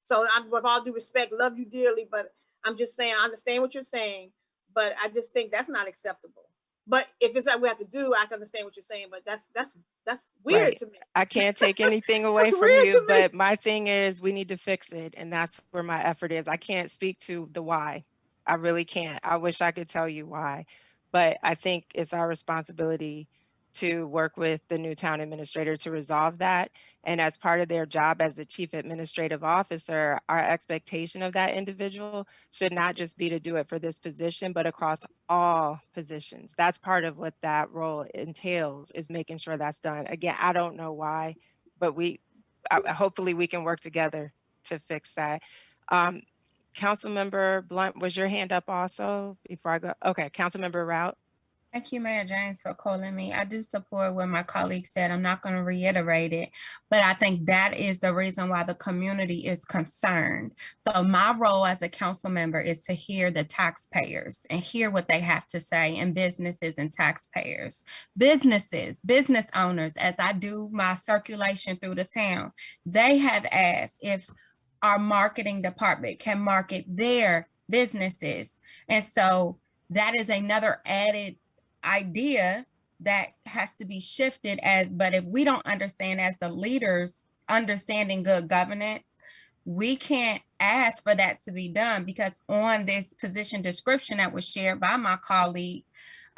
So I'm, with all due respect, love you dearly, but I'm just saying, I understand what you're saying, but I just think that's not acceptable. But if it's that we have to do, I can understand what you're saying, but that's weird Right. to me. I can't take anything away That's from weird you, to me. but my thing is we need to fix it. And that's where my effort is. I can't speak to the why. I really can't. I wish I could tell you why, but I think it's our responsibility to work with the new town administrator to resolve that. And as part of their job as the chief administrative officer, our expectation of that individual should not just be to do it for this position, but across all positions. That's part of what that role entails, is making sure that's done. Again, I don't know why, but hopefully we can work together to fix that. Councilmember Blunt, was your hand up also before I go? Okay, Councilmember Rout. Thank you, Mayor James, for calling me. I do support what my colleague said. I'm not going to reiterate it, but I think that is the reason why the community is concerned. So my role as a council member is to hear the taxpayers and hear what they have to say, and businesses and taxpayers. Businesses, business owners, as I do my circulation through the town, they have asked if our marketing department can market their businesses. And so that is another added idea that has to be shifted. But if we don't understand, as the leaders, understanding good governance, we can't ask for that to be done, because on this position description that was shared by my colleague,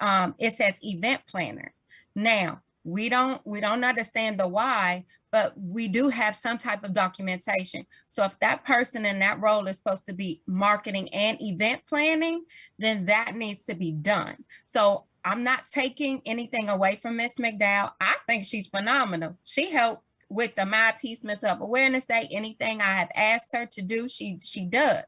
it says event planner. Now, we don't understand the why, but we do have some type of documentation. So if that person in that role is supposed to be marketing and event planning, then that needs to be done. So I'm not taking anything away from Ms. McDowell. I think she's phenomenal. She helped with the My Peace Mental Health Awareness Day. Anything I have asked her to do, she does.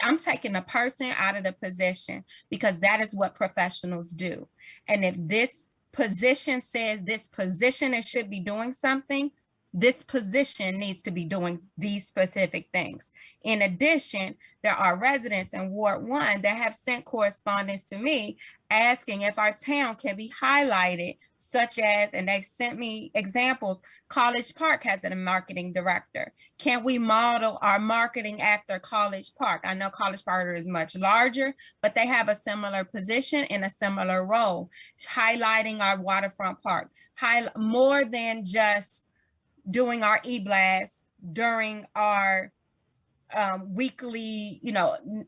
I'm taking the person out of the position, because that is what professionals do. And if this position says this position should be doing something, this position needs to be doing these specific things. In addition, there are residents in Ward 1 that have sent correspondence to me asking if our town can be highlighted, such as, and they've sent me examples, College Park has a marketing director. Can we model our marketing after College Park? I know College Park is much larger, but they have a similar position and a similar role, highlighting our waterfront park, more than just doing our e-blast during our weekly,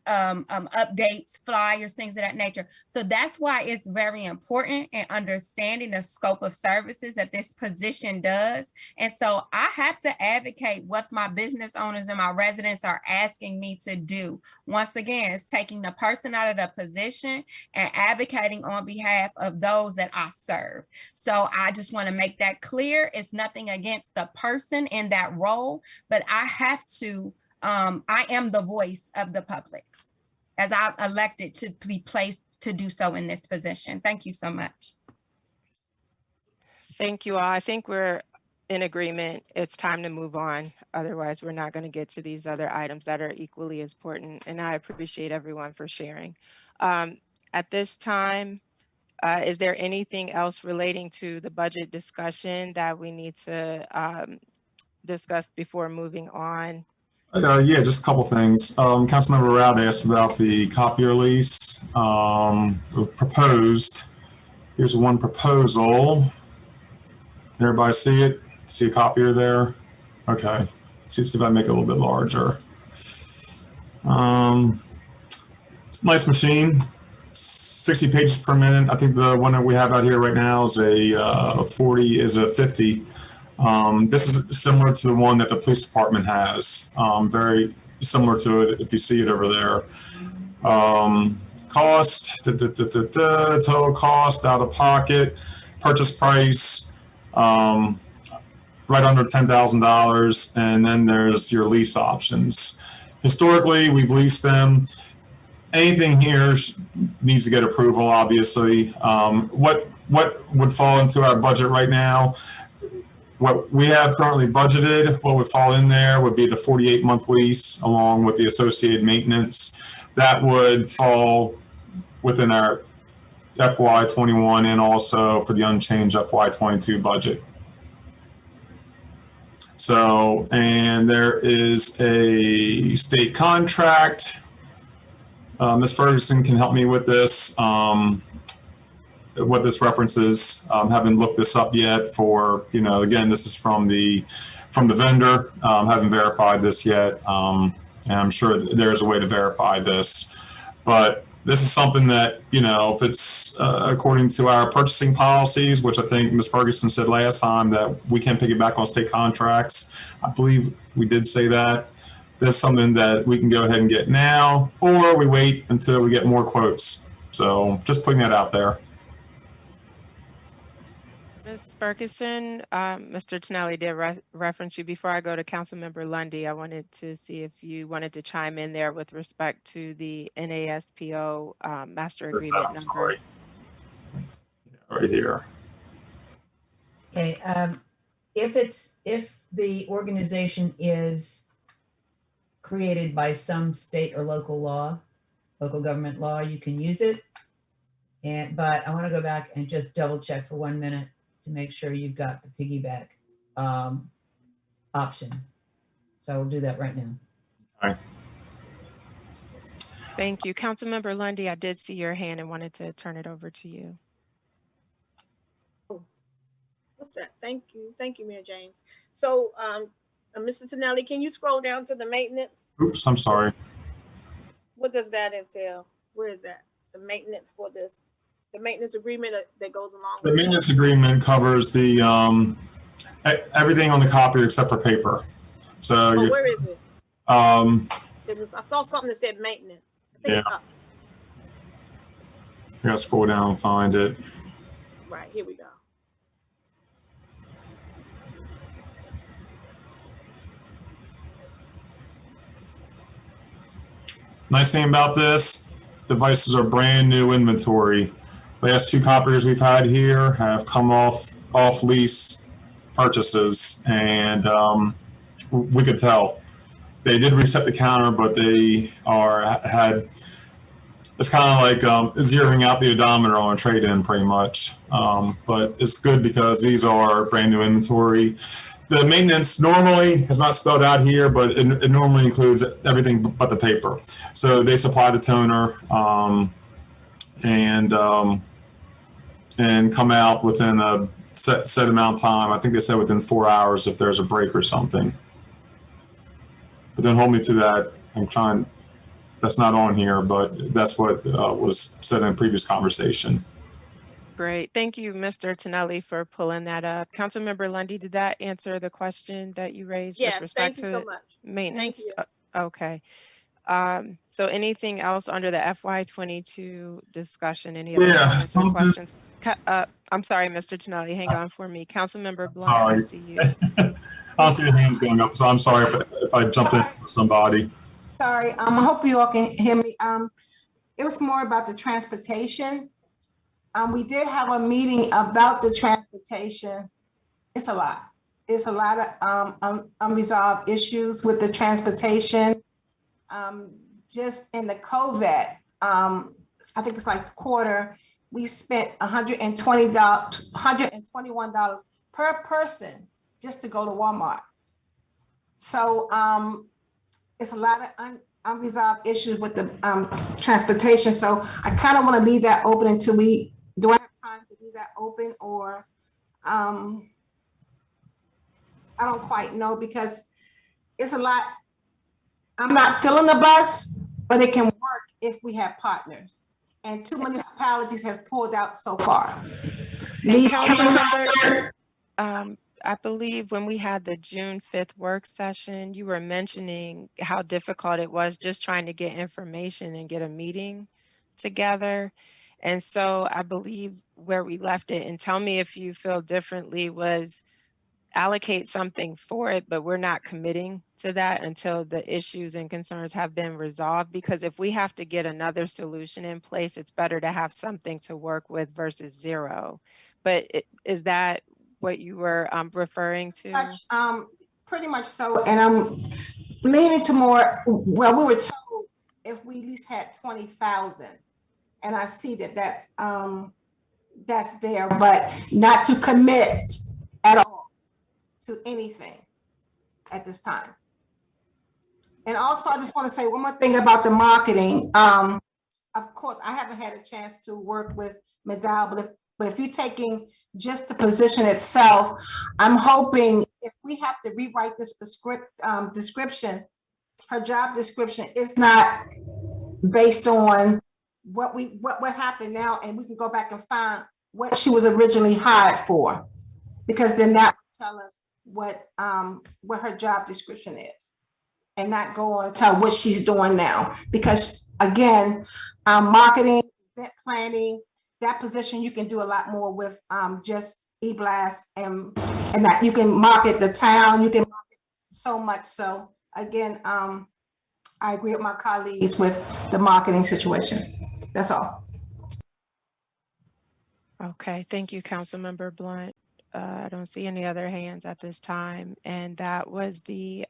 updates, flyers, things of that nature. So that's why it's very important in understanding the scope of services that this position does. And so I have to advocate what my business owners and my residents are asking me to do. Once again, it's taking the person out of the position and advocating on behalf of those that I serve. So I just want to make that clear. It's nothing against the person in that role, but I have to I am the voice of the public, as I've elected to be placed to do so in this position. Thank you so much. Thank you all. I think we're in agreement. It's time to move on. Otherwise, we're not going to get to these other items that are equally as important. And I appreciate everyone for sharing. At this time, is there anything else relating to the budget discussion that we need to discuss before moving on? Yeah, just a couple things. Councilmember Rout asked about the copier lease, proposed. Here's one proposal. Can everybody see it? See a copier there? Okay. See if I make it a little bit larger. It's a nice machine. 60 pages per minute. I think the one that we have out here right now is a 50. This is similar to the one that the police department has. Very similar to it if you see it over there. Cost, total cost out of pocket, purchase price, right under $10,000, and then there's your lease options. Historically, we've leased them. Anything here needs to get approval, obviously. What would fall into our budget right now? What we have currently budgeted, what would fall in there would be the 48-month lease along with the associated maintenance. That would fall within our FY21 and also for the unchanged FY22 budget. So, and there is a state contract. Ms. Ferguson can help me with this. What this references, haven't looked this up yet for, again, this is from the vendor. Haven't verified this yet. And I'm sure there's a way to verify this, but this is something that, if it's according to our purchasing policies, which I think Ms. Ferguson said last time that we can piggyback on state contracts. I believe we did say that. This is something that we can go ahead and get now, or we wait until we get more quotes. So just putting that out there. Ms. Ferguson, Mr. Tonelli did reference you. Before I go to Councilmember Lundy, I wanted to see if you wanted to chime in there with respect to the NASPO master agreement I'm number. sorry. Right here. Okay, if the organization is created by some state or local government law, you can use it. But I want to go back and just double check for 1 minute to make sure you've got the piggyback option. So I will do that right now. All right. Thank you. Councilmember Lundy, I did see your hand and wanted to turn it over to you. What's that? Thank you, Mayor James. So, Mr. Tonelli, can you scroll down to the maintenance? Oops, I'm sorry. What does that entail? Where is that? The maintenance for this, the maintenance agreement that goes along The with maintenance agreement covers the everything on the copier except for paper. So Oh, where is it? I I saw something that said maintenance. I think it's up. gotta scroll down and find it. Right, here we go. Nice thing about this, devices are brand new inventory. Last 2 copiers we've had here have come off lease purchases, and we could tell. They did reset the counter, but they it's kind of like zeroing out the odometer on a trade-in pretty much. But it's good because these are brand new inventory. The maintenance normally is not spelled out here, but it normally includes everything but the paper. So they supply the toner and come out within a set amount of time. I think they said within 4 hours if there's a break or something. But don't hold me to that. That's not on here, but that's what was said in a previous conversation. Great. Thank you, Mr. Tonelli, for pulling that up. Councilmember Lundy, did that answer the question that you raised with Yes, respect thank you to so much. maintenance? Thank you. Okay. So anything else under the FY22 discussion? Any other comments or questions? I'm sorry, Mr. Tonelli, hang on for me. Councilmember Blunt, I see you. I don't see the hands going up, so I'm sorry if I jump in with somebody. Sorry, I hope you all can hear me. It was more about the transportation. We did have a meeting about the transportation. It's a lot. It's a lot of unresolved issues with the transportation. Just in the COVID, I think it's like quarter, we spent $121 per person just to go to Walmart. So it's a lot of unresolved issues with the transportation. So I kind of want to leave that open until do I have time to leave that open, or I don't quite know, because it's a lot. I'm not filling the bus, but it can work if we have partners. And 2 municipalities has pulled out so far. Councilmember, I believe when we had the June 5th work session, you were mentioning how difficult it was just trying to get information and get a meeting together. And so I believe where we left it, and tell me if you feel differently, was allocate something for it, but we're not committing to that until the issues and concerns have been resolved. Because if we have to get another solution in place, it's better to have something to work with versus zero. But is that what you were referring to? Pretty much so. And I'm leaning to more, well, we were told if we at least had 20,000. And I see that that's there, but not to commit at all to anything. at this time. And also, I just want to say one more thing about the marketing. Of course, I haven't had a chance to work with McDowell, but if you're taking just the position itself, I'm hoping if we have to rewrite this description, her job description is not based on what happened now, and we can go back and find what she was originally hired for, because then that will tell us what her job description is, and not go on to tell what she's doing now. Because again, marketing, event planning, that position you can do a lot more with just e-blast, and that you can market the town, you can market so much. So again, I agree with my colleagues with the marketing situation. That's all. Okay, thank you, Councilmember Blunt. I don't see any other hands at this time. And that was the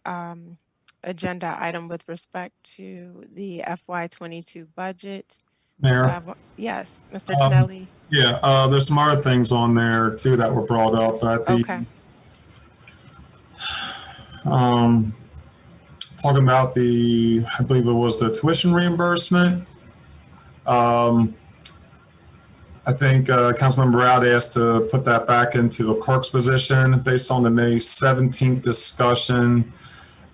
agenda item with respect to the FY22 budget. Mayor? So yes, Mr. Tonelli. Yeah, there's some other things on there too that were brought up at the, Okay. Talking about the, I believe it was the tuition reimbursement. I think Councilmember Brown asked to put that back into the clerk's position. Based on the May 17th discussion,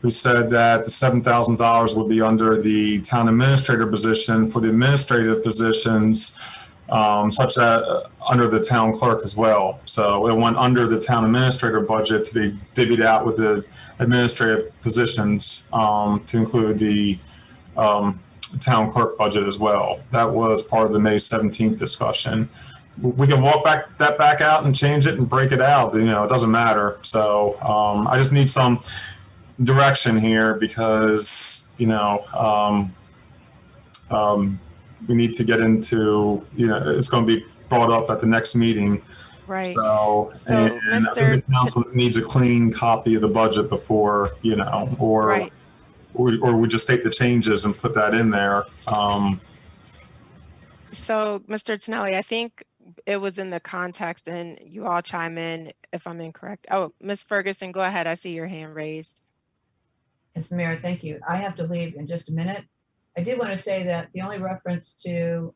we said that the $7,000 would be under the town administrator position for the administrative positions, such as under the town clerk as well. So it went under the town administrator budget to be divvied out with the administrative positions, to include the town clerk budget as well. That was part of the May 17th discussion. We can walk that back out and change it and break it out. You know, it doesn't matter. So I just need some direction here, because, you know, we need to get into, you know, it's going to be brought up at the next meeting. Right. So and I think the council needs a clean copy of the budget before, you know, or right. or we just take the changes and put that in there. So, Mr. Tonelli, I think it was in the context, and you all chime in if I'm incorrect. Oh, Ms. Ferguson, go ahead. I see your hand raised. Yes, Mayor, thank you. I have to leave in just a minute. I did want to say that the only reference to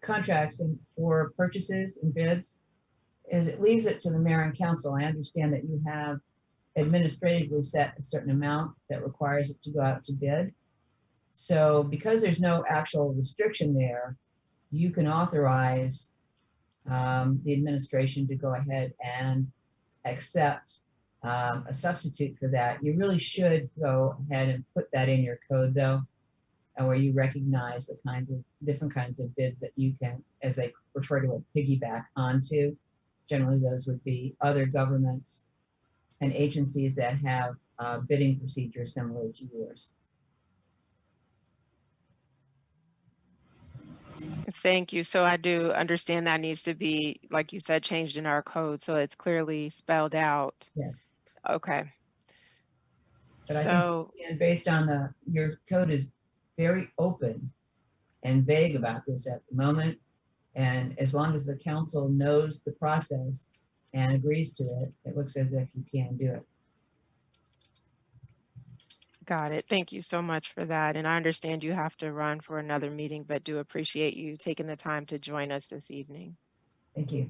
contracts and for purchases and bids is it leaves it to the mayor and council. I understand that you have administratively set a certain amount that requires it to go out to bid. So because there's no actual restriction there, you can authorize the administration to go ahead and accept a substitute for that. You really should go ahead and put that in your code though, and where you recognize the different kinds of bids that you can, as they refer to it, piggyback onto. Generally, those would be other governments and agencies that have bidding procedures similar to yours. Thank you. So I do understand that needs to be, like you said, changed in our code, so it's clearly spelled out. Yes. Okay. But So, I think, and based on your code is very open and vague about this at the moment. And as long as the council knows the process and agrees to it, it looks as if you can do it. got it. Thank you so much for that. And I understand you have to run for another meeting, but do appreciate you taking the time to join us this evening. Thank you.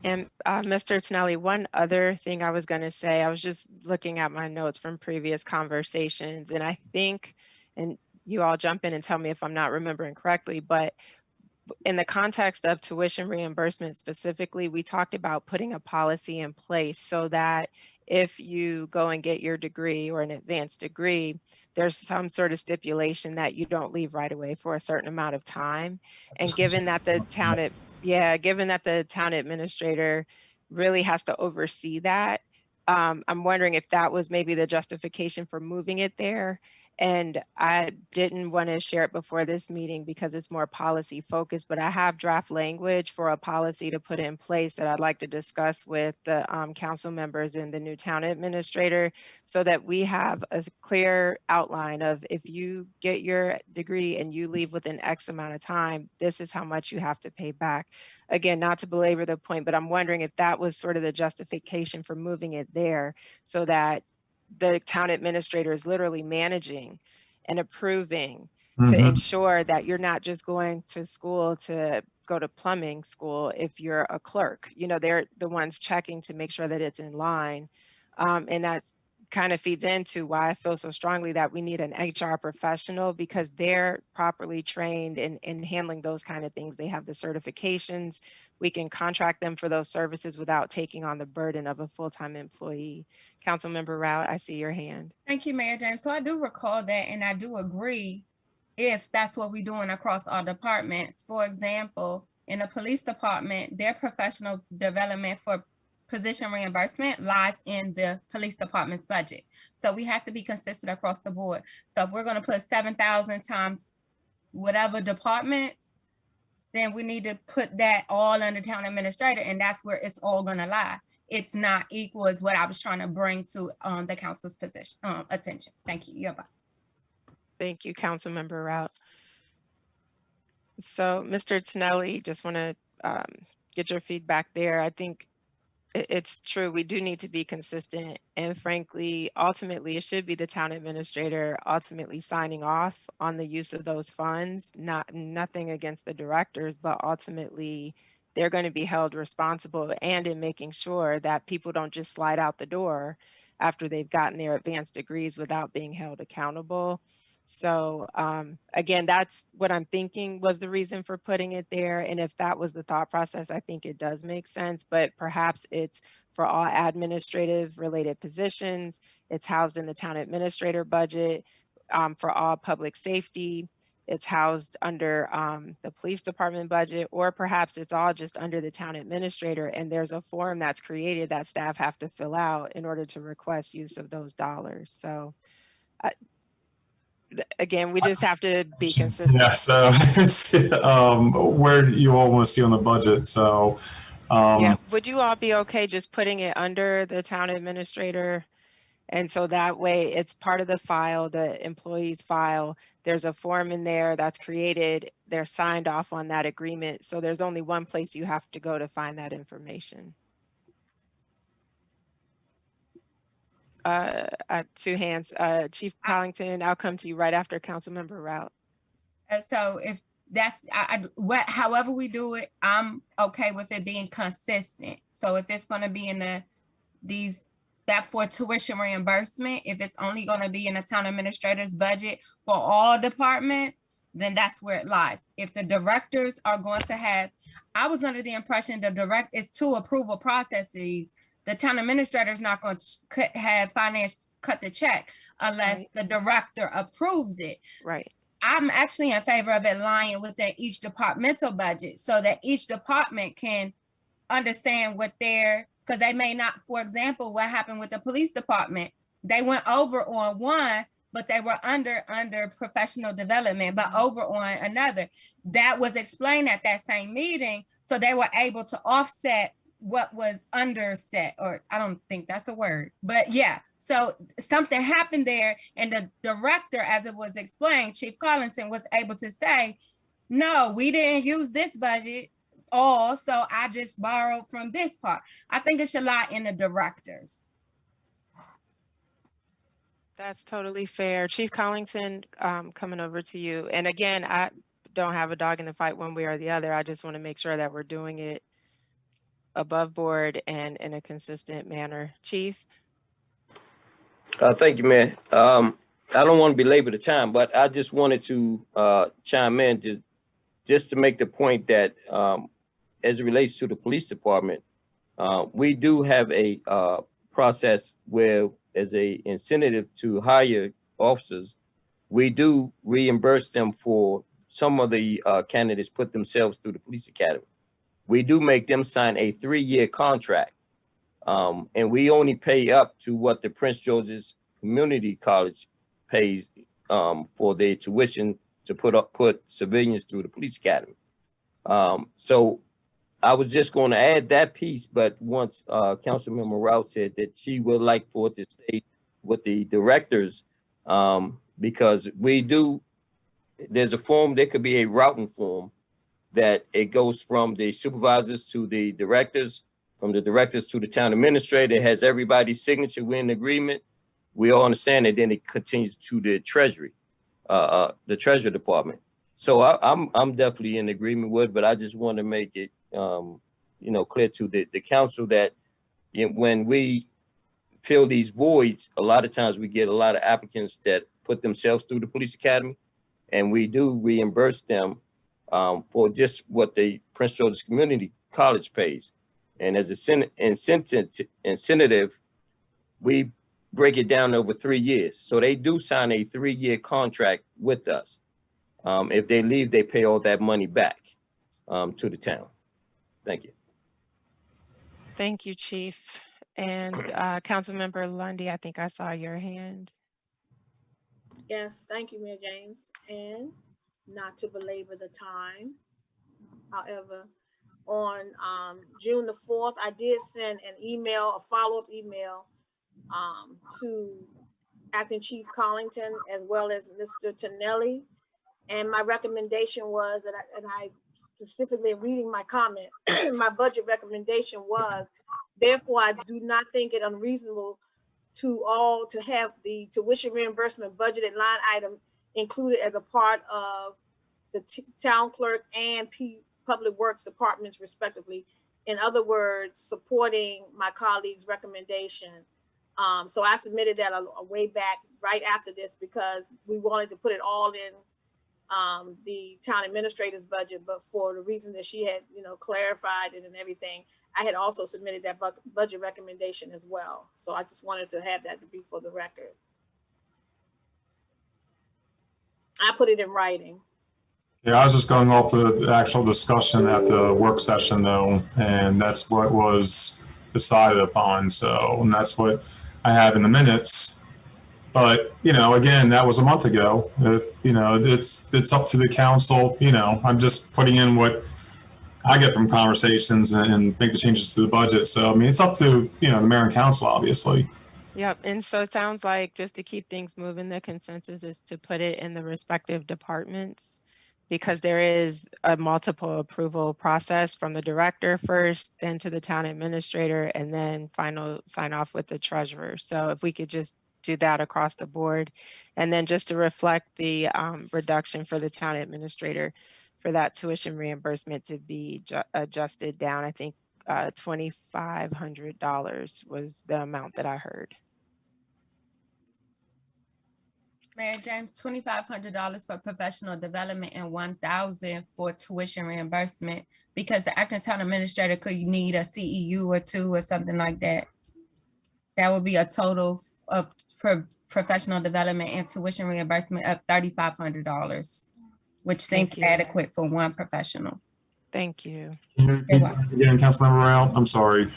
And Mr. Tonelli, one other thing I was going to say, I was just looking at my notes from previous conversations, and I think, and you all jump in and tell me if I'm not remembering correctly, but in the context of tuition reimbursement specifically, we talked about putting a policy in place so that if you go and get your degree or an advanced degree, there's some sort of stipulation that you don't leave right away for a certain amount of time. And given that the town, given that the town administrator really has to oversee that, I'm wondering if that was maybe the justification for moving it there. And I didn't want to share it before this meeting because it's more policy focused, but I have draft language for a policy to put in place that I'd like to discuss with the council members and the new town administrator, so that we have a clear outline of, if you get your degree and you leave within X amount of time, this is how much you have to pay back. Again, not to belabor the point, but I'm wondering if that was sort of the justification for moving it there, so that the town administrator is literally managing and approving to ensure that you're not just going to school to go to plumbing school. If you're a clerk, you know, they're the ones checking to make sure that it's in line. And that kind of feeds into why I feel so strongly that we need an HR professional, because they're properly trained in handling those kind of things. They have the certifications. We can contract them for those services without taking on the burden of a full-time employee. Councilmember Rout, I see your hand. Thank you, Mayor James. So I do recall that, and I do agree if that's what we're doing across all departments. For example, in the police department, their professional development for position reimbursement lies in the police department's budget. So we have to be consistent across the board. So if we're going to put 7,000 times whatever departments, then we need to put that all under town administrator, and that's where it's all going to lie. It's not equal is what I was trying to bring to the council's position attention. Thank you. Yeah, bye. Thank you, Councilmember Rout. So, Mr. Tonelli, just want to get your feedback there. I think it's true. We do need to be consistent, and frankly, ultimately, it should be the town administrator ultimately signing off on the use of those funds. Nothing against the directors, but ultimately, they're going to be held responsible, and in making sure that people don't just slide out the door after they've gotten their advanced degrees without being held accountable. So again, that's what I'm thinking was the reason for putting it there. And if that was the thought process, I think it does make sense, but perhaps it's for all administrative related positions. It's housed in the town administrator budget. For all public safety, it's housed under the police department budget, or perhaps it's all just under the town administrator, and there's a form that's created that staff have to fill out in order to request use of those dollars. So again, we just have to be consistent. Yeah, so it's where do you all want to see on the budget? So yeah, would you all be okay just putting it under the town administrator? And so that way it's part of the file, the employee's file. There's a form in there that's created. They're signed off on that agreement. So there's only one place you have to go to find that information. Two hands. Chief Collington, I'll come to you right after Councilmember Rout. So if that's however we do it, I'm okay with it being consistent. So if it's going to be in that for tuition reimbursement, if it's only going to be in the town administrator's budget for all departments, then that's where it lies. If the directors are going to have, I was under the impression it's two approval processes. The town administrator is not going to have finance cut the check unless the director approves it. Right. I'm actually in favor of it lying within each departmental budget so that each department can understand what because they may not, for example, what happened with the police department, they went over on one, but they were under professional development, but over on another. That was explained at that same meeting. So they were able to offset what was underset, or I don't think that's a word, but yeah. So something happened there, and the director, as it was explained, Chief Collington, was able to say, no, we didn't use this budget all, so I just borrowed from this part. I think it should lie in the directors. That's totally fair. Chief Collington, coming over to you. And again, I don't have a dog in the fight one way or the other. I just want to make sure that we're doing it above board and in a consistent manner. Chief? Thank you, Mayor. I don't want to belabor the time, but I just wanted to chime in just to make the point that as it relates to the police department, we do have a process where, as a incentive to hire officers, we do reimburse them for some of the candidates put themselves through the police academy. We do make them sign a 3-year contract, and we only pay up to what the Prince George's Community College pays for their tuition to put civilians through the police academy. So I was just going to add that piece, but once Councilmember Rout said that she would like for it to stay with the directors, because there's a form, there could be a routing form that it goes from the supervisors to the directors, from the directors to the town administrator. It has everybody's signature. We're in agreement. We all understand it. Then it continues to the treasury, the treasury department. So I'm definitely in agreement with, but I just want to make it, clear to the council that when we fill these voids, a lot of times we get a lot of applicants that put themselves through the police academy, and we do reimburse them for just what the Prince George's Community College pays. And as an incentive, we break it down over 3 years. So they do sign a 3-year contract with us. If they leave, they pay all that money back to the town. Thank you. Thank you, Chief. And Councilmember Lundy, I think I saw your hand. Yes, thank you, Mayor James. And not to belabor the time, however, on June the 4th, I did send an email, a follow-up email to Acting Chief Collington as well as Mr. Tonelli. And my recommendation was that, I specifically reading my comment, my budget recommendation was, therefore, I do not think it unreasonable to have the tuition reimbursement budgeted line item included as a part of the town clerk and public works departments respectively. In other words, supporting my colleague's recommendation. So I submitted that a way back right after this because we wanted to put it all in the town administrator's budget, but for the reason that she had, clarified it and everything, I had also submitted that budget recommendation as well. So I just wanted to have that to be for the record. I put it in writing. Yeah, I was just going off the actual discussion at the work session though, and that's what was decided upon. So, and that's what I have in the minutes. But, again, that was a month ago. If, it's up to the council, I'm just putting in what I get from conversations and make the changes to the budget. So, I mean, it's up to, the mayor and council, obviously. Yep. And so it sounds like just to keep things moving, the consensus is to put it in the respective departments because there is a multiple approval process from the director first, then to the town administrator, and then final sign off with the treasurer. So if we could just do that across the board. And then just to reflect the reduction for the town administrator for that tuition reimbursement to be adjusted down, I think $2,500 was the amount that I heard. Mayor James, $2,500 for professional development and $1,000 for tuition reimbursement because the acting town administrator could need a CEU or 2 or something like that. That would be a total of professional development and tuition reimbursement of $3,500, which seems adequate for one professional. Thank you. Again, Councilmember Rout, I'm sorry.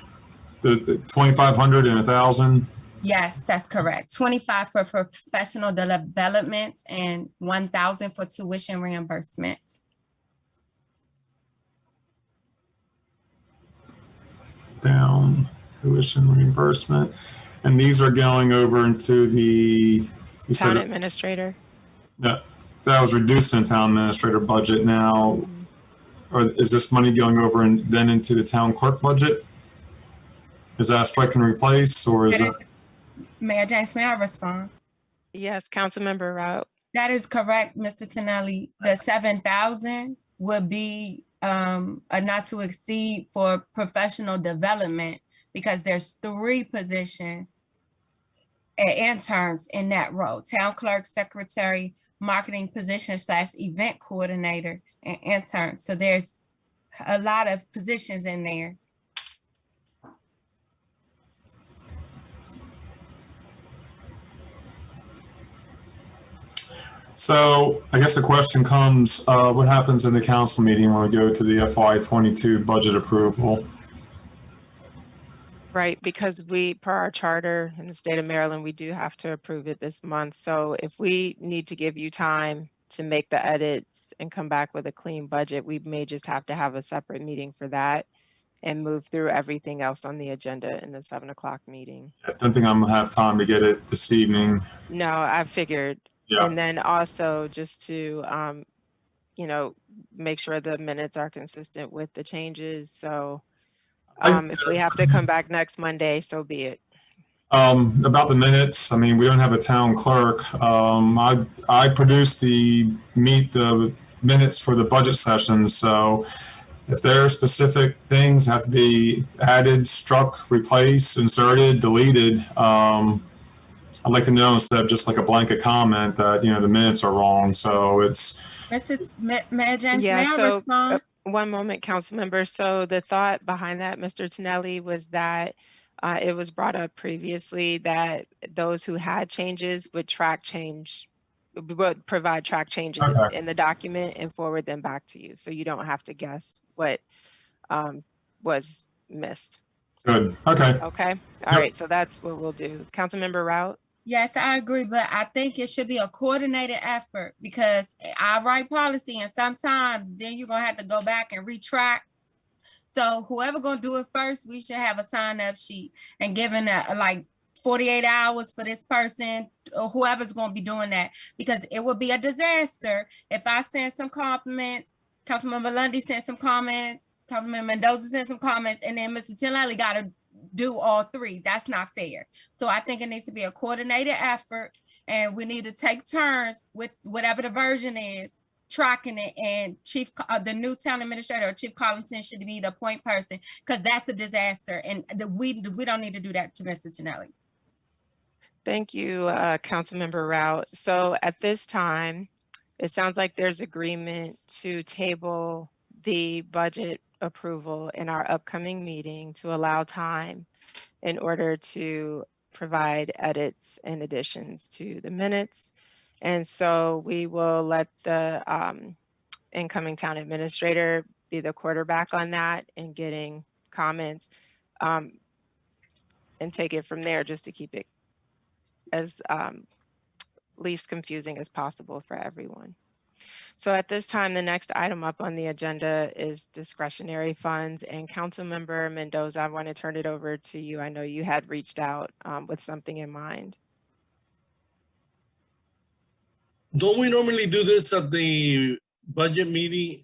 The 2,500 and 1,000. Yes, that's correct. 25 for professional development and 1,000 for tuition reimbursement. Down tuition reimbursement. And these are going over into the town administrator. No, that was reduced in town administrator budget now. Or is this money going over and then into the town clerk budget? Is that a strike and replace or is it? Mayor James, may I respond? Yes, Councilmember Rout. That is correct, Mr. Tonelli. The 7,000 would be a not to exceed for professional development because there's 3 positions and interns in that role: town clerk, secretary, marketing position / event coordinator, and intern. So there's a lot of positions in there. So I guess the question comes, what happens in the council meeting when we go to the FY22 budget approval? Right, because we, per our charter in the state of Maryland, we do have to approve it this month. So if we need to give you time to make the edits and come back with a clean budget, we may just have to have a separate meeting for that and move through everything else on the agenda in the 7 o'clock meeting. I don't think I'm gonna have time to get it this evening. No, I figured. Yeah. And then also just to, you know, make sure the minutes are consistent with the changes. So if we have to come back next Monday, so be it. About the minutes, I mean, we don't have a town clerk. I produced the minutes for the budget session. So if there are specific things have to be added, struck, replaced, inserted, deleted, I'd like to know instead of just like a blanket comment that, you know, the minutes are wrong. So it's. Mayor James, Yeah, may I so respond? one moment, council member. So the thought behind that, Mr. Tonelli, was that it was brought up previously that those who had changes would provide track changes Okay. in the document and forward them back to you. So you don't have to guess what was missed. Good. Okay. Okay. All Yep. right. So that's what we'll do. Councilmember Rout. Yes, I agree, but I think it should be a coordinated effort because I write policy and sometimes then you're gonna have to go back and retract. So whoever gonna do it first, we should have a sign up sheet and given like 48 hours for this person or whoever's gonna be doing that, because it would be a disaster if I send some compliments, Councilmember Lundy sent some comments, Councilmember Mendoza sent some comments, and then Mr. Chinelli gotta do all three. That's not fair. So I think it needs to be a coordinated effort and we need to take turns with whatever the version is, tracking it, and the new town administrator or Chief Collington should be the point person because that's a disaster and we don't need to do that to Mr. Tonelli. Thank you, Councilmember Rout. So at this time, it sounds like there's agreement to table the budget approval in our upcoming meeting to allow time in order to provide edits and additions to the minutes. And so we will let the incoming town administrator be the quarterback on that and getting comments and take it from there just to keep it as least confusing as possible for everyone. So at this time, the next item up on the agenda is discretionary funds. And Councilmember Mendoza, I want to turn it over to you. I know you had reached out with something in mind. Don't we normally do this at the budget meeting?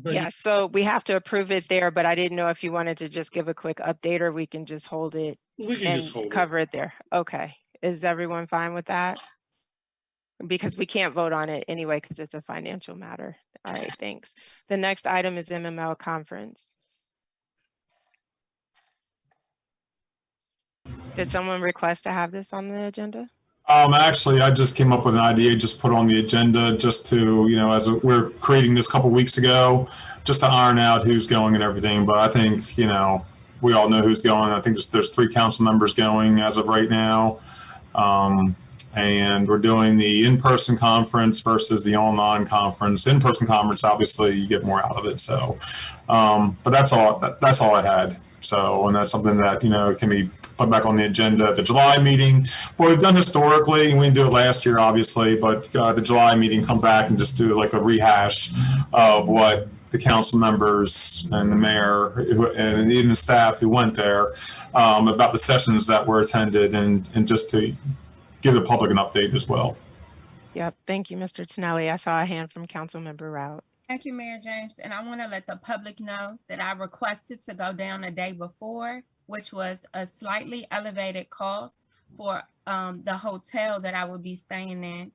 Yeah, so we have to approve it there, but I didn't know if you wanted to just give a quick update or we can just hold it We can and just hold cover it there. Okay, is everyone fine with that? Because we can't vote on it anyway, because it's a financial matter. All right, thanks. The next item is MML conference. Did someone request to have this on the agenda? Actually, I just came up with an idea, just put on the agenda, just to, you know, as we're creating this a couple weeks ago, just to iron out who's going and everything. But I think, you know, we all know who's going. I think there's 3 council members going as of right now. And we're doing the in-person conference versus the online conference. In-person conference, obviously, you get more out of it. So, but that's all I had. So, and that's something that, you know, can be put back on the agenda at the July meeting. What we've done historically, and we didn't do it last year, obviously, but the July meeting, come back and just do like a rehash of what the council members and the mayor and even the staff who went there about the sessions that were attended, and just to give the public an update as well. Yep, thank you, Mr. Tonelli. I saw a hand from Councilmember Rout. Thank you, Mayor James. And I want to let the public know that I requested to go down a day before, which was a slightly elevated cost for the hotel that I would be staying in.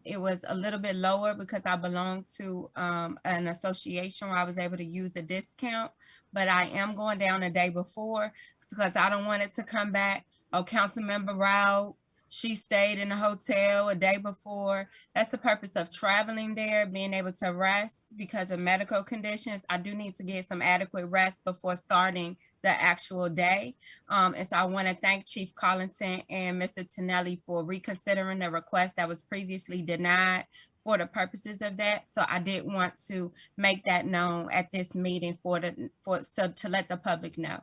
It was a little bit lower because I belong to an association where I was able to use a discount, but I am going down a day before because I don't want it to come back. Oh, Councilmember Rout, she stayed in the hotel a day before. That's the purpose of traveling there, being able to rest because of medical conditions. I do need to get some adequate rest before starting the actual day. And so I want to thank Chief Collington and Mr. Tonelli for reconsidering the request that was previously denied for the purposes of that. So I did want to make that known at this meeting to let the public know.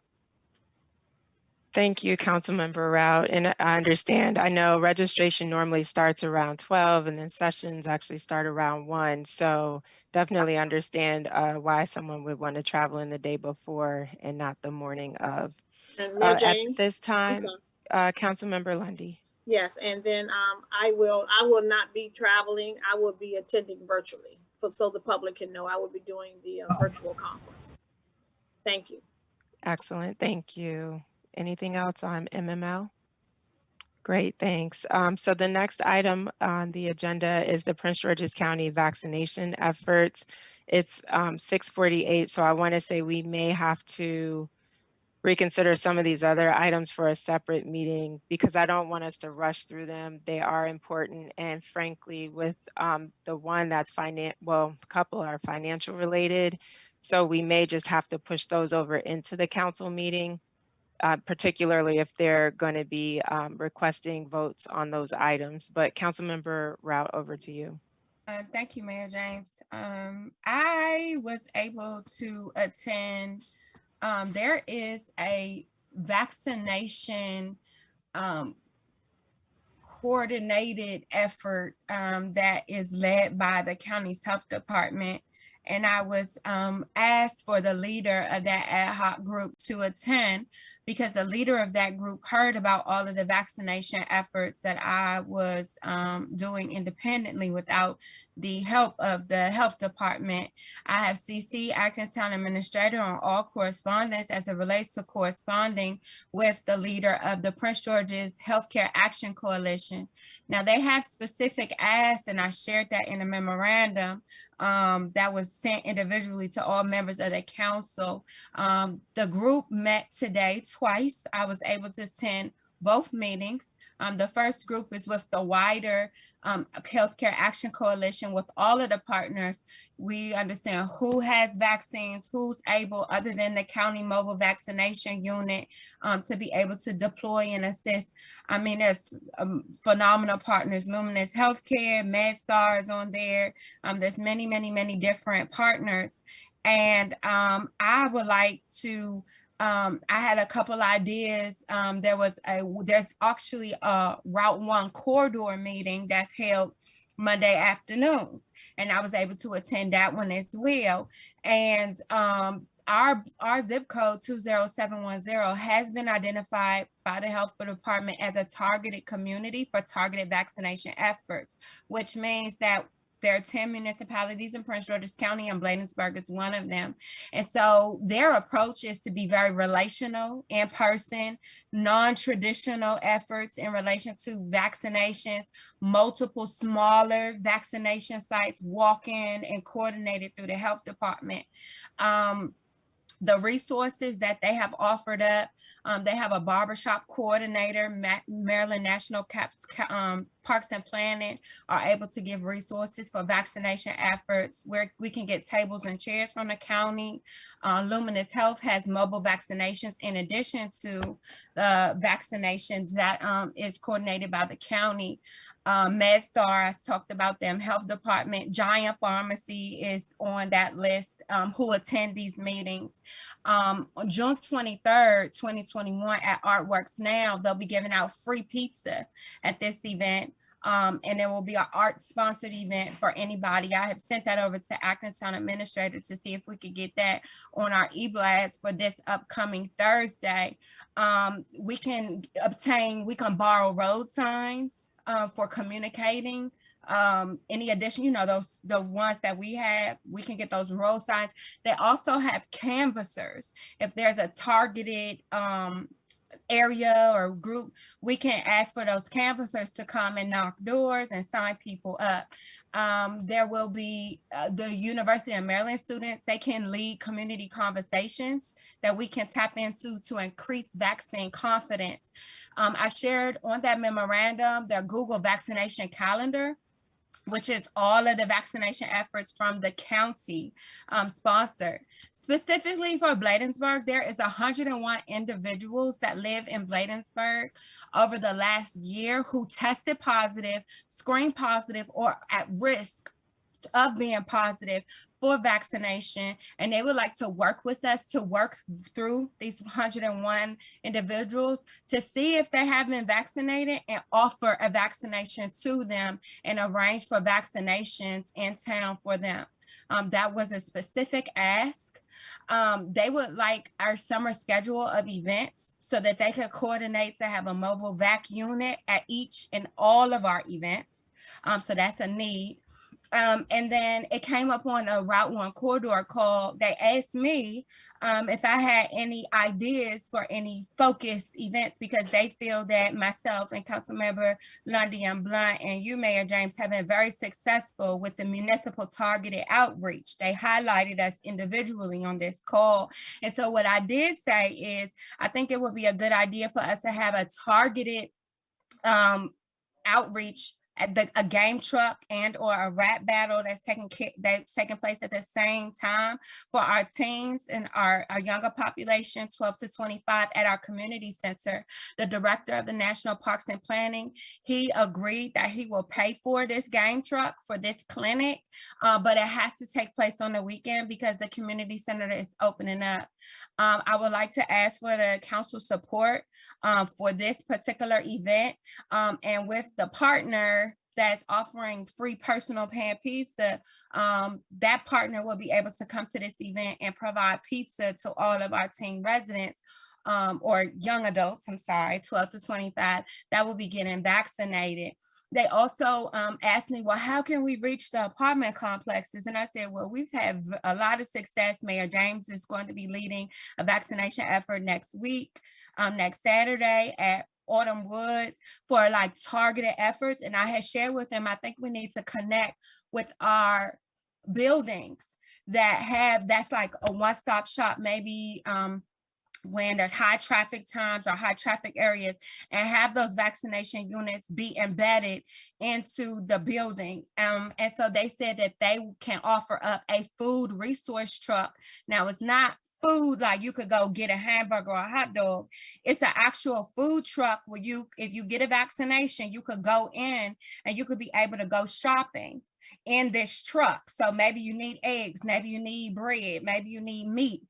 Thank you, Councilmember Rout. And I understand, I know registration normally starts around 12 and then sessions actually start around 1. So definitely understand why someone would want to travel in the day before and not the morning of. And Mayor At James, this I'm time, sorry. Councilmember Lundy. Yes, and then I will not be traveling. I will be attending virtually, so the public can know I will be doing the virtual conference. Thank you. Excellent, thank you. Anything else on MML? Great, thanks. So the next item on the agenda is the Prince George's County vaccination efforts. It's 6:48, so I want to say we may have to reconsider some of these other items for a separate meeting because I don't want us to rush through them. They are important, and frankly, with the one that's well, a couple are financial related, so we may just have to push those over into the council meeting. Particularly if they're going to be requesting votes on those items. But Councilmember Rout, over to you. Thank you, Mayor James. I was able to attend. There is a vaccination coordinated effort that is led by the county's health department. And I was asked for the leader of that ad hoc group to attend because the leader of that group heard about all of the vaccination efforts that I was doing independently without the help of the health department. I have CC acting town administrator on all correspondence as it relates to corresponding with the leader of the Prince George's Healthcare Action Coalition. Now they have specific asks, and I shared that in a memorandum that was sent individually to all members of the council. The group met today twice. I was able to attend both meetings. The first group is with the wider Healthcare Action Coalition with all of the partners. We understand who has vaccines, who's able, other than the county mobile vaccination unit, to be able to deploy and assist. I mean, there's phenomenal partners, Luminous Healthcare, MedStar is on there. There's many, many, many different partners. And I would like to, I had a couple ideas. There's actually a Route 1 corridor meeting that's held Monday afternoons, and I was able to attend that one as well. And our zip code 20710 has been identified by the health department as a targeted community for targeted vaccination efforts, which means that there are 10 municipalities in Prince George's County, and Bladensburg is one of them. And so their approach is to be very relational, in person, non-traditional efforts in relation to vaccinations, multiple smaller vaccination sites, walk-in and coordinated through the health department. The resources that they have offered up, they have a barbershop coordinator, Maryland National Parks and Planning are able to give resources for vaccination efforts where we can get tables and chairs from the county. Luminous Health has mobile vaccinations in addition to the vaccinations that is coordinated by the county. MedStar, I talked about them, health department, Giant Pharmacy is on that list who attend these meetings. On June 23rd, 2021 at Artworks Now, they'll be giving out free pizza at this event. And it will be an art sponsored event for anybody. I have sent that over to Acton Town Administrator to see if we could get that on our e-blasts for this upcoming Thursday. We can borrow road signs for communicating. Any addition, the ones that we have, we can get those road signs. They also have canvassers. If there's a targeted area or group, we can ask for those canvassers to come and knock doors and sign people up. There will be the University of Maryland students, they can lead community conversations that we can tap into to increase vaccine confidence. I shared on that memorandum the Google vaccination calendar, which is all of the vaccination efforts from the county sponsored. Specifically for Bladensburg, there is 101 individuals that live in Bladensburg over the last year who tested positive, screened positive, or at risk of being positive for vaccination, and they would like to work with us to work through these 101 individuals to see if they have been vaccinated and offer a vaccination to them and arrange for vaccinations in town for them. That was a specific ask. They would like our summer schedule of events so that they could coordinate to have a mobile vac unit at each and all of our events. So that's a need. And then it came up on a Route 1 corridor call. They asked me if I had any ideas for any focused events, because they feel that myself and Councilmember Lundy and Blunt and you, Mayor James, have been very successful with the municipal targeted outreach. They highlighted us individually on this call. And so what I did say is, I think it would be a good idea for us to have a targeted outreach at a game truck and or a rap battle that's taking place at the same time for our teens and our younger population, 12 to 25, at our community center. The director of the National Parks and Planning, he agreed that he will pay for this game truck for this clinic, but it has to take place on the weekend because the community center is opening up. I would like to ask for the council support for this particular event, and with the partner that's offering free personal pan pizza, that partner will be able to come to this event and provide pizza to all of our teen residents, or young adults, 12 to 25, that will be getting vaccinated. They also asked me, well, how can we reach the apartment complexes? And I said, well, we've had a lot of success. Mayor James is going to be leading a vaccination effort next week, next Saturday at Autumn Woods for like targeted efforts. And I had shared with them, I think we need to connect with our buildings that's like a one-stop shop, maybe when there's high traffic times or high traffic areas, and have those vaccination units be embedded into the building. And so they said that they can offer up a food resource truck. Now, it's not food like you could go get a hamburger or a hot dog. It's an actual food truck where if you get a vaccination, you could go in and you could be able to go shopping in this truck. So maybe you need eggs, maybe you need bread, maybe you need meat.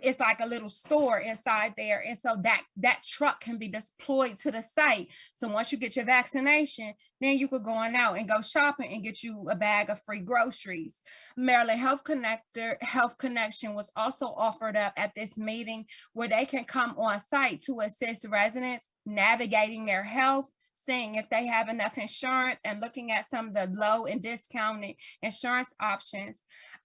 It's like a little store inside there. And so that truck can be deployed to the site. So once you get your vaccination, then you could go on out and go shopping and get you a bag of free groceries. Maryland Health Connection was also offered up at this meeting, where they can come on site to assist residents navigating their health, seeing if they have enough insurance, and looking at some of the low and discounted insurance options.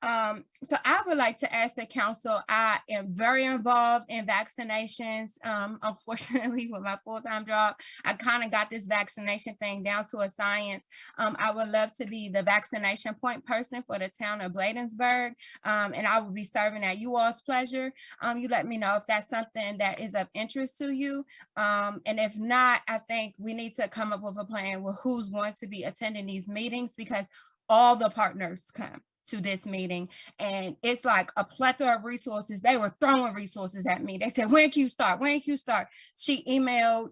So I would like to ask the council, I am very involved in vaccinations. Unfortunately, with my full-time job, I kind of got this vaccination thing down to a science. I would love to be the vaccination point person for the town of Bladensburg, and I will be serving at you all's pleasure. You let me know if that's something that is of interest to you. And if not, I think we need to come up with a plan with who's going to be attending these meetings, because all the partners come to this meeting and it's like a plethora of resources. They were throwing resources at me. They said, when can you start? When can you start? She emailed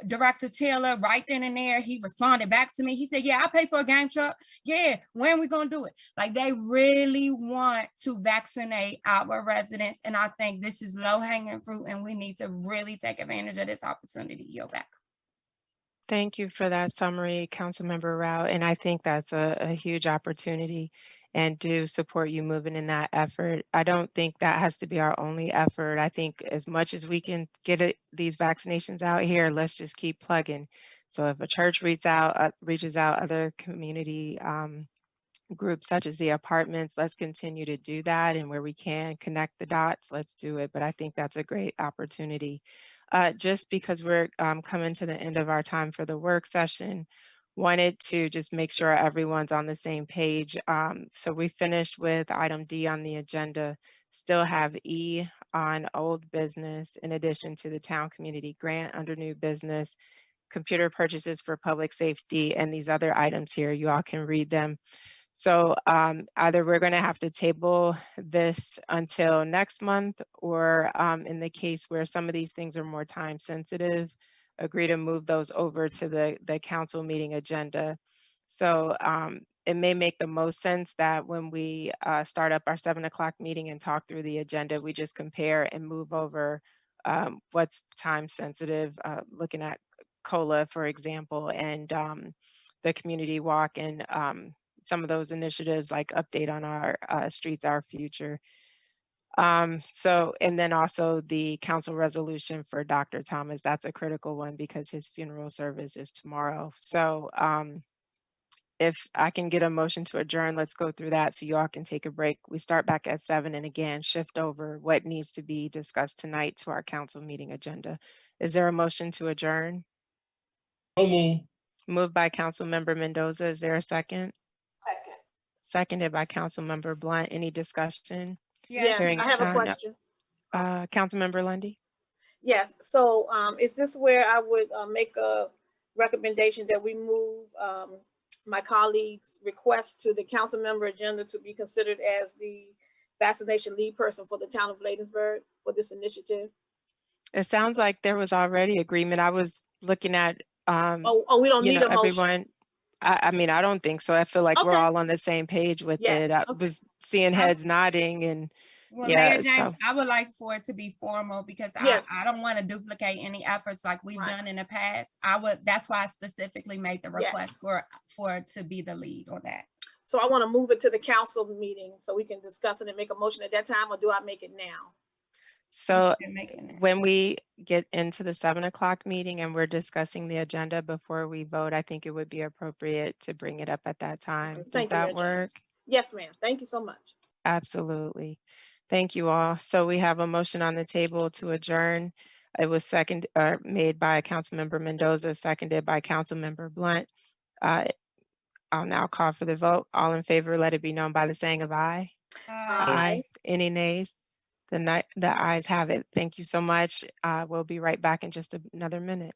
Director Taylor right then and there. He responded back to me. He said, yeah, I'll pay for a game truck. Yeah, when are we gonna do it? Like, they really want to vaccinate our residents. And I think this is low-hanging fruit and we need to really take advantage of this opportunity. Yield back. Thank you for that summary, Councilmember Rao. And I think that's a huge opportunity, and do support you moving in that effort. I don't think that has to be our only effort. I think as much as we can get these vaccinations out here, let's just keep plugging. So if a church reaches out, other community groups such as the apartments, let's continue to do that. And where we can connect the dots, let's do it. But I think that's a great opportunity. Just because we're coming to the end of our time for the work session, wanted to just make sure everyone's on the same page. So we finished with item D on the agenda, still have E on old business, in addition to the town community grant under new business, computer purchases for public safety, and these other items here. You all can read them. So either we're going to have to table this until next month, or in the case where some of these things are more time sensitive, agree to move those over to the council meeting agenda. So it may make the most sense that when we start up our 7 o'clock meeting and talk through the agenda, we just compare and move over what's time sensitive, looking at COLA, for example, and the community walk and some of those initiatives like update on our streets, our future. So, and then also the council resolution for Dr. Thomas, that's a critical one because his funeral service is tomorrow. So if I can get a motion to adjourn, let's go through that so you all can take a break. We start back at 7 and again, shift over what needs to be discussed tonight to our council meeting agenda. Is there a motion to adjourn? So move. Moved by Council Member Mendoza. Is there a second? Second. Seconded by Council Member Blunt. Any discussion? Yes, Hearing I have a none. question. Council Member Lundy? Yes, so is this where I would make a recommendation that we move my colleague's request to the council member agenda to be considered as the vaccination lead person for the town of Bladensburg for this initiative? It sounds like there was already agreement. I was looking at, We don't you need know, a motion. everyone. I mean, I don't think so. I feel like we're Okay. all on the same page with it. Yes, I okay. was seeing heads nodding and Well, yeah, Mayor James, so I would like for it to be formal because Yeah. I don't want to duplicate any efforts like we've Right. done in the past. That's why I specifically made the request for it to be the lead on that. So I want to move it to the council meeting so we can discuss it and make a motion at that time, or do I make it now? so You're making it. when we get into the 7 o'clock meeting and we're discussing the agenda before we vote, I think it would be appropriate to bring it up at that time. Does Thank you, that Mayor work? James. Yes, ma'am. Thank you so much. Absolutely. Thank you all. So we have a motion on the table to adjourn. It was made by Councilmember Mendoza, seconded by Councilmember Blunt. I'll now call for the vote. All in favor, let it be known by the saying of aye. Aye. Any nays? The ayes have it. Thank you so much. We'll be right back in just another minute.